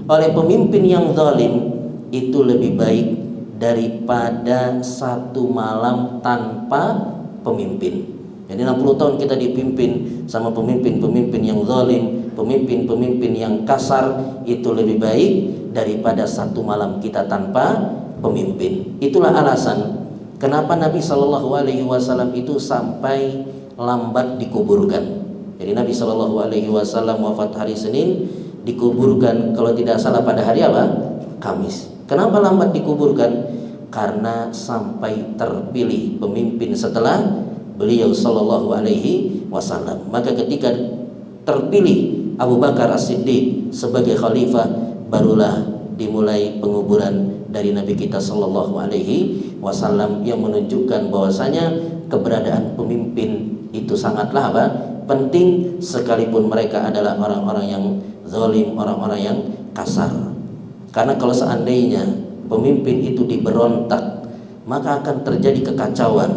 Speaker 1: oleh pemimpin yang zalim itu lebih baik daripada satu malam tanpa pemimpin. Jadi 60 tahun kita dipimpin sama pemimpin-pemimpin yang zalim, pemimpin-pemimpin yang kasar, itu lebih baik daripada satu malam kita tanpa pemimpin. Itulah alasan kenapa Nabi Shallallahu Alaihi Wasallam itu sampai lambat dikuburkan. Jadi Nabi Shallallahu Alaihi Wasallam wafat hari Senin, dikuburkan kalau tidak salah pada hari apa? Kamis. Kenapa lambat dikuburkan? Karena sampai terpilih pemimpin setelah beliau Shallallahu Alaihi Wasallam. Maka ketika terpilih Abu Bakar As-Siddiq sebagai khalifah, barulah dimulai penguburan dari Nabi kita Shallallahu Alaihi Wasallam, yang menunjukkan bahwasanya keberadaan pemimpin itu sangatlah apa? Penting, sekalipun mereka adalah orang-orang yang zalim, orang-orang yang kasar. Karena kalau seandainya pemimpin itu diberontak, maka akan terjadi kekacauan,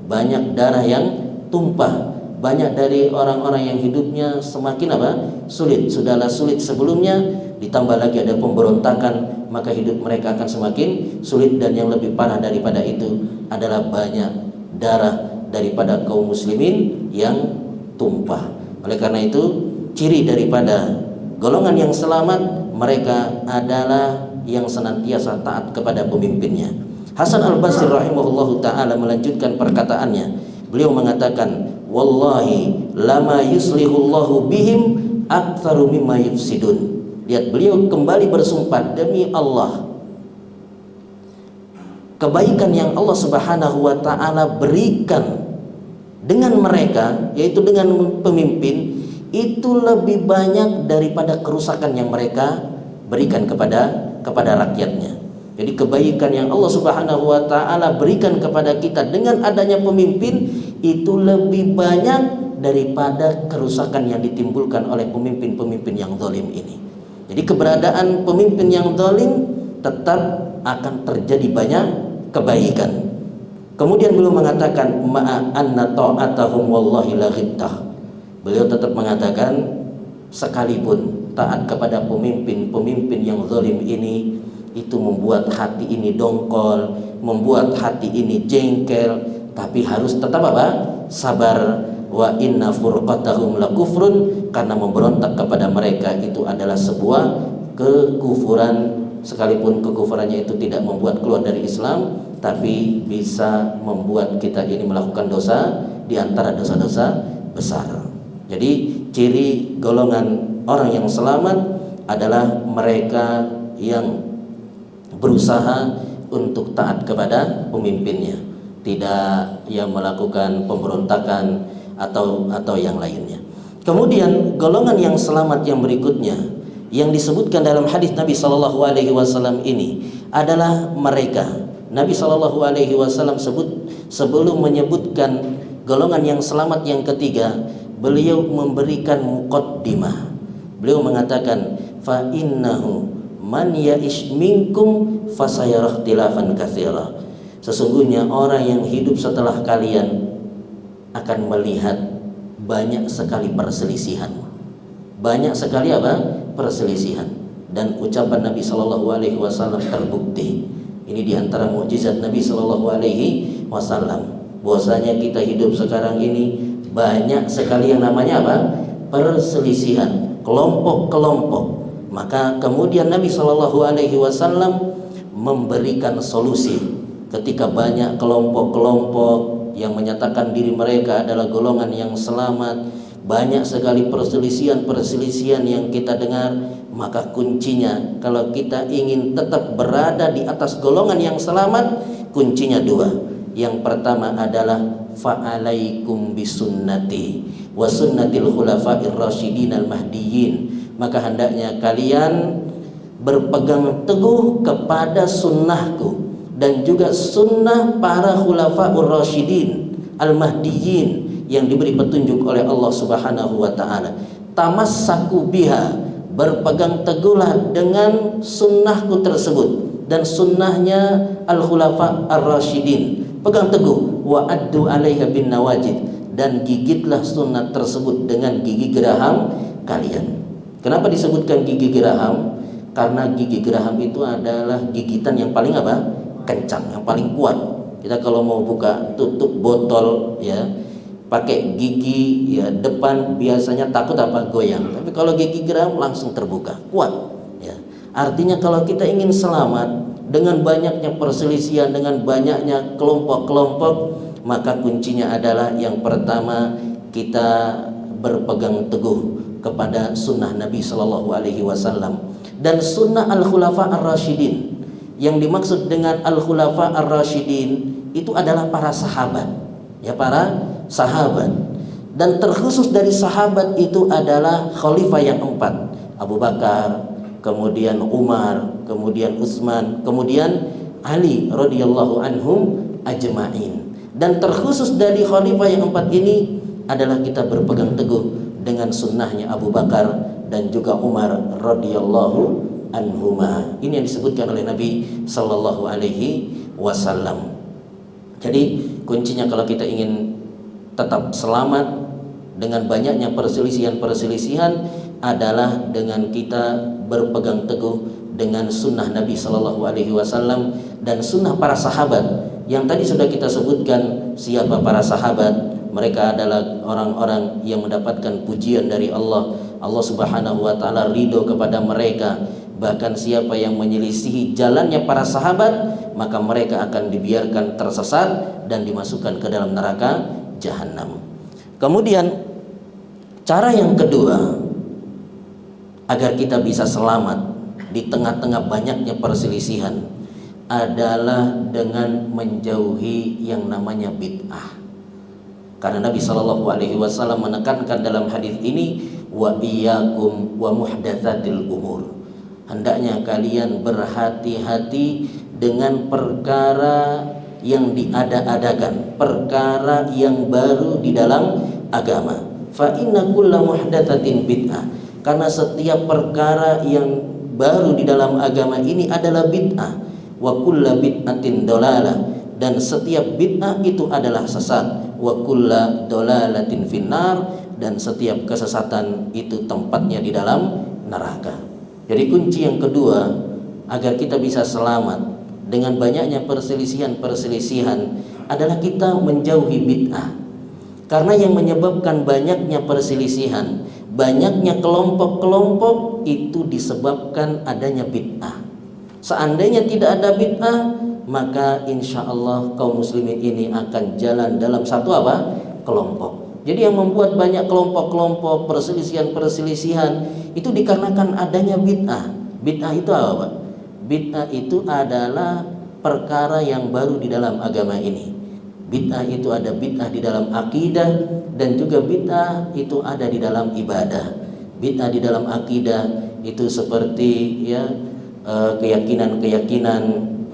Speaker 1: banyak darah yang tumpah, banyak dari orang-orang yang hidupnya semakin apa? Sulit. Sudahlah sulit sebelumnya, ditambah lagi ada pemberontakan, maka hidup mereka akan semakin sulit. Dan yang lebih parah daripada itu adalah banyak darah daripada kaum muslimin yang tumpah. Oleh karena itu, ciri daripada golongan yang selamat, mereka adalah yang senantiasa taat kepada pemimpinnya. Hasan Al-Basri rahimahullahu ta'ala melanjutkan perkataannya. Beliau mengatakan, "Wallahi lama yuslihullahu bihim aktsaru mimma yufsidun." Lihat, beliau kembali bersumpah, demi Allah, kebaikan yang Allah Subhanahu wa ta'ala berikan dengan mereka, yaitu dengan pemimpin, itu lebih banyak daripada kerusakan yang mereka berikan kepada rakyatnya. Jadi kebaikan yang Allah Subhanahu wa ta'ala berikan kepada kita dengan adanya pemimpin itu lebih banyak daripada kerusakan yang ditimbulkan oleh pemimpin-pemimpin yang zalim ini. Jadi keberadaan pemimpin yang zalim tetap akan terjadi banyak kebaikan. Kemudian beliau mengatakan, "Ma'a anna ta'atahum wallahi la ghibtah." Beliau tetap mengatakan, sekalipun taat kepada pemimpin-pemimpin yang zalim ini itu membuat hati ini dongkol, membuat hati ini jengkel, tapi harus tetap apa? Sabar. Wa inna furqatahum la kufrun, karena memberontak kepada mereka itu adalah sebuah kekufuran, sekalipun kekufurannya itu tidak membuat keluar dari Islam, tapi bisa membuat kita ini melakukan dosa di antara dosa-dosa besar. Jadi ciri golongan orang yang selamat adalah mereka yang berusaha untuk taat kepada pemimpinnya, tidak yang melakukan pemberontakan atau yang lainnya. Kemudian golongan yang selamat yang berikutnya, Yang disebutkan dalam hadis Nabi Shallallahu Alaihi Wasallam ini adalah mereka. Nabi Shallallahu Alaihi Wasallam sebelum menyebutkan golongan yang selamat yang ketiga, beliau memberikan muqaddimah. Beliau mengatakan, fa innahu man ya'ish minkum fasayara ikhtilafan katsira. Sesungguhnya orang yang hidup setelah kalian akan melihat banyak sekali perselisihan. Banyak sekali apa? Perselisihan. Dan ucapan Nabi Shallallahu Alaihi Wasallam terbukti. Ini diantara mukjizat Nabi Shallallahu Alaihi Wasallam. Bahwasanya kita hidup sekarang ini banyak sekali yang namanya apa? Perselisihan, kelompok-kelompok. Maka kemudian Nabi Shallallahu Alaihi Wasallam memberikan solusi ketika banyak kelompok-kelompok yang menyatakan diri mereka adalah golongan yang selamat, banyak sekali perselisihan-perselisihan yang kita dengar. Maka kuncinya kalau kita ingin tetap berada di atas golongan yang selamat, kuncinya dua. Yang pertama adalah fa'alaikum bisunnati wa sunnatil khulafa'ir rasyidin al-mahdiyyin. Maka hendaknya kalian berpegang teguh kepada sunnahku dan juga sunnah para khulafa'ur rasyidin al-mahdiyyin yang diberi petunjuk oleh Allah Subhanahu wa taala. Tamassaku biha, berpegang teguhlah dengan sunnahku tersebut dan sunnahnya al-khulafa ar-rasyidin. Pegang teguh, wa addu 'alaiha bin nawajid, dan gigitlah sunnah tersebut dengan gigi geraham kalian. Kenapa disebutkan gigi geraham? Karena gigi geraham itu adalah gigitan yang paling apa? Kencang, yang paling kuat. Kita kalau mau buka tutup botol ya, pakai gigi ya depan biasanya takut apa? Goyang. Tapi kalau gigi geraham langsung terbuka, kuat ya. Artinya kalau kita ingin selamat dengan banyaknya perselisihan, dengan banyaknya kelompok-kelompok, maka kuncinya adalah yang pertama, kita berpegang teguh kepada sunnah Nabi Shallallahu Alaihi Wasallam dan sunnah al-khulafa ar-rasyidin. Yang dimaksud dengan al-khulafa ar-rasyidin itu adalah para sahabat, ya, para sahabat. Dan terkhusus dari sahabat itu adalah khalifah yang empat, Abu Bakar, kemudian Umar, kemudian Utsman, kemudian Ali radhiyallahu anhum ajma'in. Dan terkhusus dari khalifah yang empat ini adalah kita berpegang teguh dengan sunnahnya Abu Bakar dan juga Umar radhiyallahu anhuma. Ini yang disebutkan oleh Nabi sallallahu alaihi wasallam. Jadi kuncinya kalau kita ingin tetap selamat dengan banyaknya perselisihan-perselisihan adalah dengan kita berpegang teguh dengan sunnah Nabi Shallallahu Alaihi Wasallam dan sunnah para sahabat. Yang tadi sudah kita sebutkan siapa para sahabat. Mereka adalah orang-orang yang mendapatkan pujian dari Allah. Allah Subhanahu Wa Taala ridho kepada mereka. Bahkan siapa yang menyelisihi jalannya para sahabat, maka mereka akan dibiarkan tersesat dan dimasukkan ke dalam neraka jahanam. Kemudian cara yang kedua agar kita bisa selamat di tengah-tengah banyaknya perselisihan adalah dengan menjauhi yang namanya bid'ah. Karena Nabi Shallallahu Alaihi Wasallam menekankan dalam hadis ini, wa iyyakum wa muhdatsatil umur. Hendaknya kalian berhati-hati dengan perkara yang diada-adakan, perkara yang baru di dalam agama. Fa inna kulla muhdatsatin bid'ah. Karena setiap perkara yang baru di dalam agama ini adalah bid'ah. Wa kulla bid'atin dolalah, dan setiap bid'ah itu adalah sesat. Wa kulla dolalatin finnar, dan setiap kesesatan itu tempatnya di dalam neraka. Jadi kunci yang kedua agar kita bisa selamat dengan banyaknya perselisihan-perselisihan adalah kita menjauhi bid'ah. Karena yang menyebabkan banyaknya perselisihan, banyaknya kelompok-kelompok itu disebabkan adanya bid'ah. Seandainya tidak ada bid'ah, maka insya Allah kaum muslimin ini akan jalan dalam satu apa? Kelompok. Jadi yang membuat banyak kelompok-kelompok, perselisihan-perselisihan itu dikarenakan adanya bid'ah. Bid'ah itu apa? Bid'ah itu adalah perkara yang baru di dalam agama ini. Bid'ah itu ada bid'ah di dalam akidah, dan juga bid'ah itu ada di dalam ibadah. Bid'ah di dalam akidah itu seperti ya keyakinan-keyakinan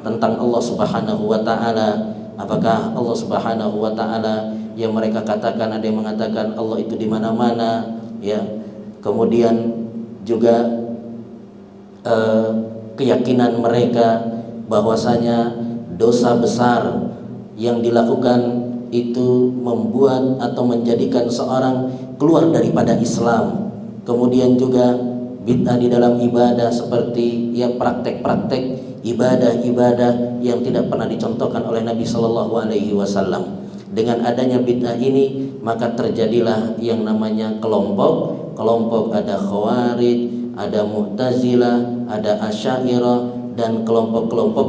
Speaker 1: tentang Allah Subhanahu wa taala. Apakah Allah Subhanahu wa taala yang mereka katakan, ada yang mengatakan Allah itu di mana-mana ya. Kemudian juga keyakinan mereka bahwasanya dosa besar yang dilakukan itu membuat atau menjadikan seorang keluar daripada Islam. Kemudian juga bid'ah di dalam ibadah seperti ya praktek-praktek ibadah-ibadah yang tidak pernah dicontohkan oleh Nabi Shallallahu Alaihi Wasallam. Dengan adanya bid'ah ini maka terjadilah yang namanya kelompok ada Khawarij, ada Mu'tazilah, ada Asy'ariyah dan kelompok-kelompok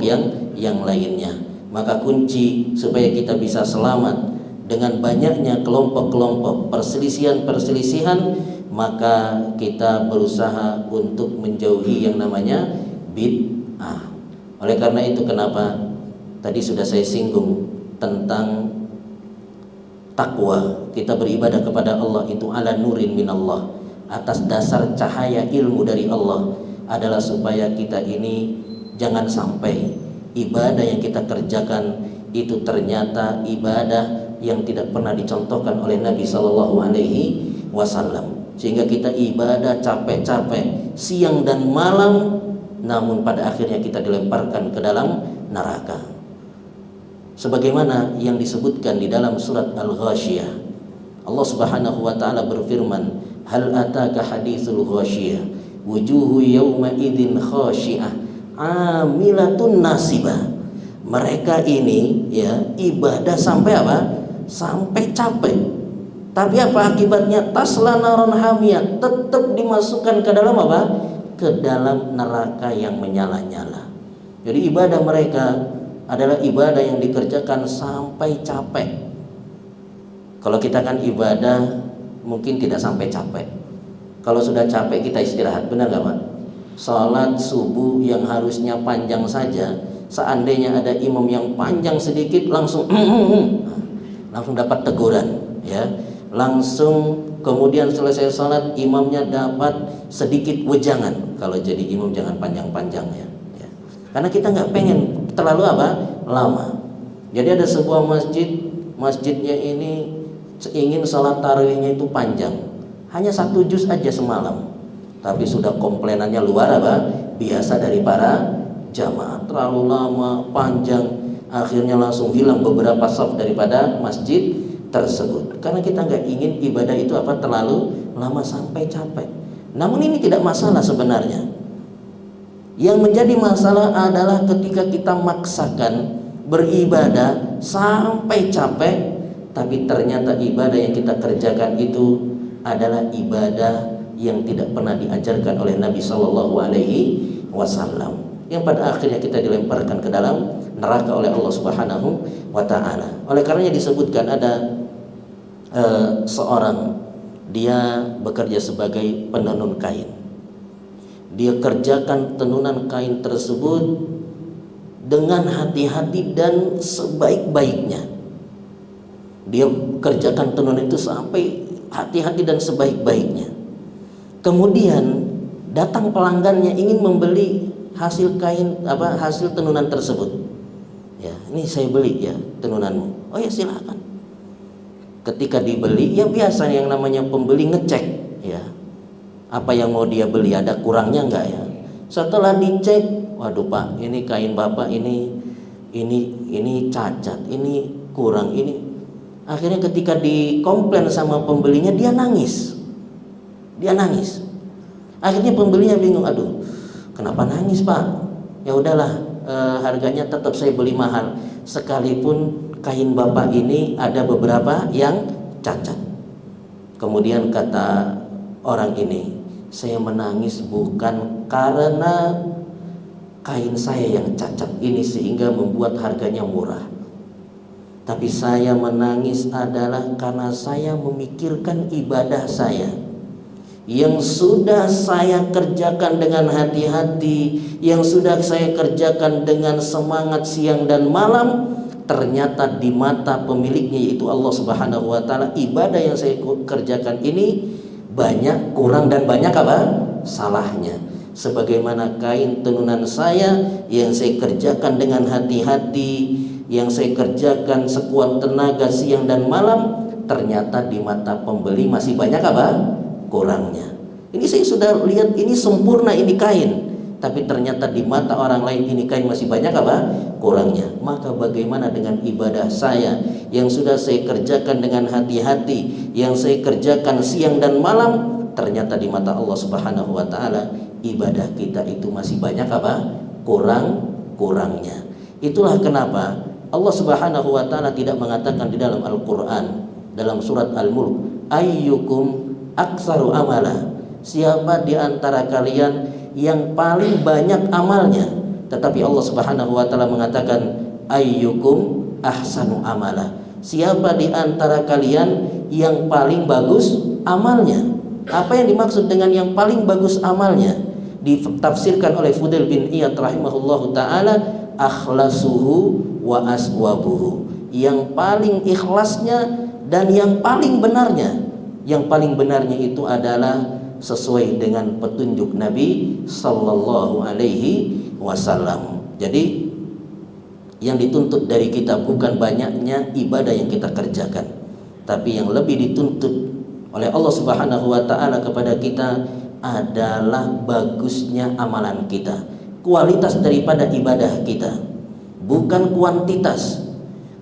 Speaker 1: yang lainnya. Maka kunci supaya kita bisa selamat dengan banyaknya kelompok-kelompok perselisihan, maka kita berusaha untuk menjauhi yang namanya bid'ah. Oleh karena itu kenapa tadi sudah saya singgung tentang takwa. Kita beribadah kepada Allah itu ala nurin minallah, atas dasar cahaya ilmu dari Allah, adalah supaya kita ini jangan sampai ibadah yang kita kerjakan itu ternyata ibadah yang tidak pernah dicontohkan oleh Nabi Shallallahu Alaihi Wasallam, sehingga kita ibadah capek-capek siang dan malam, namun pada akhirnya kita dilemparkan ke dalam neraka. Sebagaimana yang disebutkan di dalam surat Al-Ghasyiyah, Allah Subhanahu wa taala berfirman, hal ataka haditsul ghasyiyah wujuhu yawma idzin khasyiah amilatun nasibah. Mereka ini ya ibadah sampai apa? Sampai capek. Tapi apa akibatnya? Tasla naron hamiyah, tetap dimasukkan ke dalam apa? Ke dalam neraka yang menyala-nyala. Jadi ibadah mereka adalah ibadah yang dikerjakan sampai capek. Kalau kita kan ibadah mungkin tidak sampai capek. Kalau sudah capek kita istirahat, benar gak Pak? Salat subuh yang harusnya panjang saja, seandainya ada imam yang panjang sedikit langsung dapat teguran ya. Langsung kemudian selesai salat imamnya dapat sedikit wejangan. Kalau jadi imam jangan panjang-panjang ya. Karena kita nggak pengen terlalu lama. Jadi ada sebuah masjidnya ini ingin salat tarawihnya itu panjang, hanya 1 juz aja semalam. Tapi sudah komplainannya luar biasa dari para jamaah, terlalu lama, panjang, akhirnya langsung hilang beberapa shaf daripada masjid tersebut. Karena kita nggak ingin ibadah itu terlalu lama sampai capek. Namun ini tidak masalah sebenarnya. Yang menjadi masalah adalah ketika kita maksakan beribadah sampai capek, tapi ternyata ibadah yang kita kerjakan itu adalah ibadah yang tidak pernah diajarkan oleh Nabi Shallallahu Alaihi Wasallam, yang pada akhirnya kita dilemparkan ke dalam neraka oleh Allah Subhanahu wa taala. Oleh karenanya disebutkan ada seorang, dia bekerja sebagai penenun kain. Dia kerjakan tenunan kain tersebut dengan hati-hati dan sebaik-baiknya. Dia kerjakan tenunan itu sampai hati-hati dan sebaik-baiknya. Kemudian datang pelanggannya ingin membeli hasil kain hasil tenunan tersebut. Ya, ini saya beli ya tenunanmu. Oh ya silakan. Ketika dibeli ya biasa yang namanya pembeli ngecek ya. Apa yang mau dia beli, ada kurangnya enggak ya? Setelah dicek, waduh Pak, ini kain Bapak ini cacat, ini kurang, ini. Akhirnya ketika dikomplain sama pembelinya, dia nangis. Akhirnya pembelinya bingung, aduh, kenapa nangis Pak? Ya udahlah, harganya tetap saya beli mahal, sekalipun kain Bapak ini ada beberapa yang cacat. Kemudian kata orang ini, saya menangis bukan karena kain saya yang cacat ini sehingga membuat harganya murah, tapi saya menangis adalah karena saya memikirkan ibadah saya yang sudah saya kerjakan dengan hati-hati, yang sudah saya kerjakan dengan semangat siang dan malam. Ternyata di mata pemiliknya yaitu Allah Subhanahu wa taala, ibadah yang saya kerjakan ini banyak kurang dan banyak apa? Salahnya. Sebagaimana kain tenunan saya yang saya kerjakan dengan hati-hati, yang saya kerjakan sekuat tenaga siang dan malam, ternyata di mata pembeli masih banyak apa? Kurangnya. Ini saya sudah lihat ini sempurna ini kain, tapi ternyata di mata orang lain ini kain masih banyak apa? Kurangnya. Maka bagaimana dengan ibadah saya yang sudah saya kerjakan dengan hati-hati, yang saya kerjakan siang dan malam, ternyata di mata Allah Subhanahu wa taala ibadah kita itu masih banyak apa? Kurangnya. Itulah kenapa Allah Subhanahu wa taala tidak mengatakan di dalam Al-Qur'an dalam surat Al-Mulk, ayyukum aktsaru amala, siapa di antara kalian yang paling banyak amalnya. Tetapi Allah Subhanahu wa taala mengatakan ayyukum ahsanu amala, siapa di antara kalian yang paling bagus amalnya. Apa yang dimaksud dengan yang paling bagus amalnya? Ditafsirkan oleh Fudail bin Iyad rahimahullahu taala, akhlasuhu wa aswabuhu, yang paling ikhlasnya dan yang paling benarnya. Yang paling benarnya itu adalah sesuai dengan petunjuk Nabi sallallahu alaihi wasallam. Jadi yang dituntut dari kita bukan banyaknya ibadah yang kita kerjakan, tapi yang lebih dituntut oleh Allah Subhanahu wa taala kepada kita adalah bagusnya amalan kita, kualitas daripada ibadah kita, bukan kuantitas.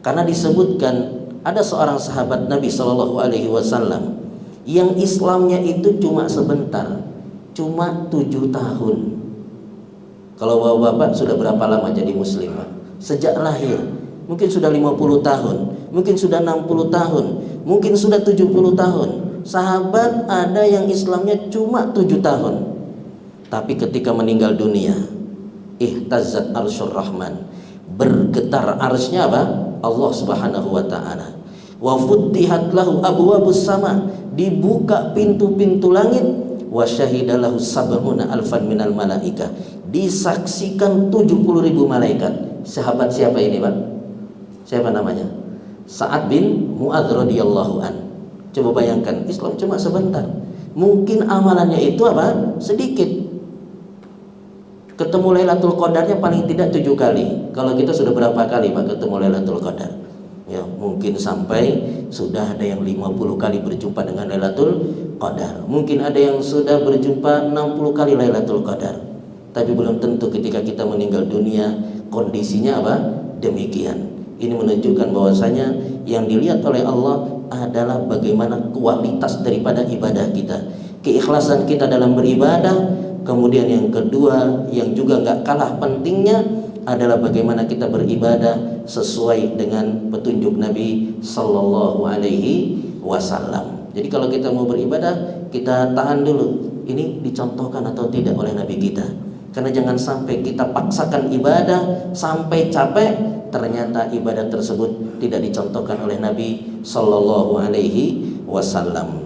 Speaker 1: Karena disebutkan ada seorang sahabat Nabi Shallallahu alaihi wasallam yang Islamnya itu cuma sebentar, cuma 7 tahun. Kalau bapak-bapak sudah berapa lama jadi muslim? Sejak lahir, mungkin sudah 50 tahun, mungkin sudah 60 tahun, mungkin sudah 70 tahun. Sahabat ada yang Islamnya cuma 7 tahun, tapi ketika meninggal dunia, ihtazzat arsyur rahman, bergetar arsy-nya apa? Allah Subhanahu wa taala. Wa futtihat lahu abwabus sama, dibuka pintu-pintu langit. Wa syahidalahu sab'una alfan minal malaika, disaksikan 70.000 malaikat. Sahabat siapa ini, Pak? Siapa namanya? Sa'ad bin Mu'adz radhiyallahu an. Coba bayangkan, Islam cuma sebentar. Mungkin amalannya itu apa? Sedikit. Ketemu Lailatul Qadarnya paling tidak 7 kali. Kalau kita sudah berapa kali Pak ketemu Lailatul Qadar? Ya, mungkin sampai sudah ada yang 50 kali berjumpa dengan Lailatul Qadar. Mungkin ada yang sudah berjumpa 60 kali Lailatul Qadar. Tapi belum tentu ketika kita meninggal dunia kondisinya apa? Demikian. Ini menunjukkan bahwasanya yang dilihat oleh Allah adalah bagaimana kualitas daripada ibadah kita, keikhlasan kita dalam beribadah. Kemudian yang kedua yang juga gak kalah pentingnya adalah bagaimana kita beribadah sesuai dengan petunjuk Nabi Sallallahu Alaihi Wasallam. Jadi kalau kita mau beribadah, kita tahan dulu, ini dicontohkan atau tidak oleh Nabi kita. Karena jangan sampai kita paksakan ibadah sampai capek, ternyata ibadah tersebut tidak dicontohkan oleh Nabi Sallallahu Alaihi Wasallam.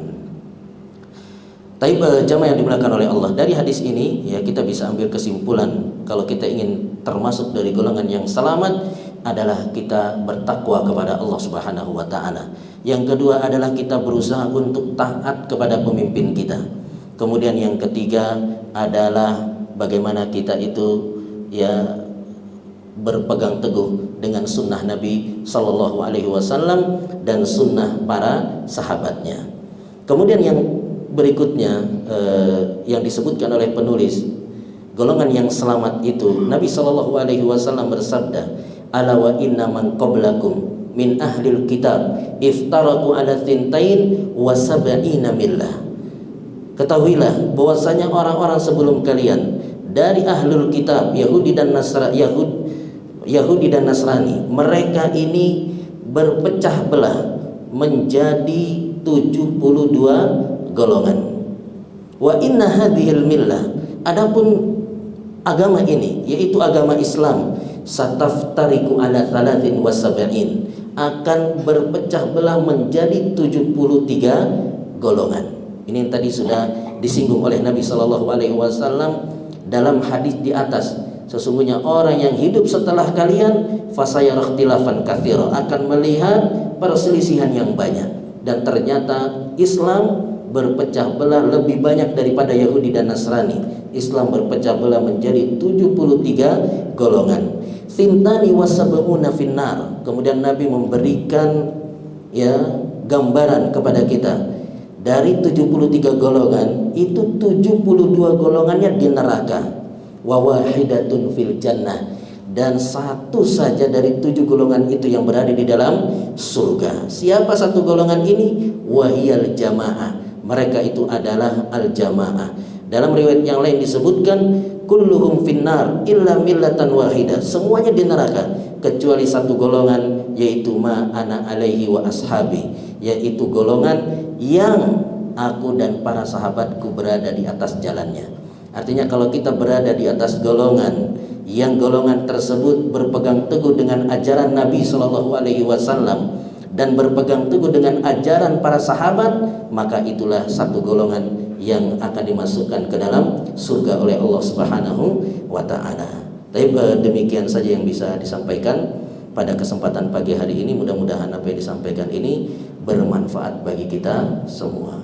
Speaker 1: Tapi jamaah yang dimuliakan oleh Allah, dari hadis ini ya kita bisa ambil kesimpulan kalau kita ingin termasuk dari golongan yang selamat adalah kita bertakwa kepada Allah Subhanahu wa taala. Yang kedua adalah kita berusaha untuk taat kepada pemimpin kita. Kemudian yang ketiga adalah bagaimana kita itu ya berpegang teguh dengan sunnah Nabi Sallallahu Alaihi Wasallam dan sunnah para sahabatnya. Kemudian yang berikutnya yang disebutkan oleh penulis, golongan yang selamat itu Nabi Sallallahu Alaihi Wasallam bersabda, ala wa inna man qablakum min ahlil kitab iftaraku ala thintain wa sab'ina millah. Ketahuilah bahwasanya orang-orang sebelum kalian dari ahlul kitab, Yahudi dan Nasrani, mereka ini berpecah belah menjadi 72 golongan. Wa inna hadhil millah, adapun agama ini yaitu agama Islam, sataftariku ala 73, akan berpecah belah menjadi 73 golongan. Ini yang tadi sudah disinggung oleh Nabi Sallallahu Alaihi Wasallam dalam hadis di atas. Sesungguhnya orang yang hidup setelah kalian fasayara ikhtilafan katsira, akan melihat perselisihan yang banyak. Dan ternyata Islam berpecah belah lebih banyak daripada Yahudi dan Nasrani. Islam berpecah belah menjadi 73 golongan. Thintani wasab'una finnar. Kemudian Nabi memberikan gambaran kepada kita. Dari 73 golongan itu 72 golongannya di neraka. Wa wahidatun fil jannah. Dan satu saja dari 7 golongan itu yang berada di dalam surga. Siapa satu golongan ini? Wahiyal jamaah. Mereka itu adalah al-jamaah. Dalam riwayat yang lain disebutkan kulluhum finnar illa millatan wahidah. Semuanya di neraka kecuali satu golongan, yaitu ma ana alaihi wa ashabi, yaitu golongan yang aku dan para sahabatku berada di atas jalannya. Artinya kalau kita berada di atas golongan yang golongan tersebut berpegang teguh dengan ajaran Nabi Shallallahu Alaihi Wasallam dan berpegang teguh dengan ajaran para sahabat, maka itulah satu golongan yang akan dimasukkan ke dalam surga oleh Allah Subhanahu wa Ta'ala. Tapi demikian saja yang bisa disampaikan pada kesempatan pagi hari ini. Mudah-mudahan apa yang disampaikan ini bermanfaat bagi kita semua.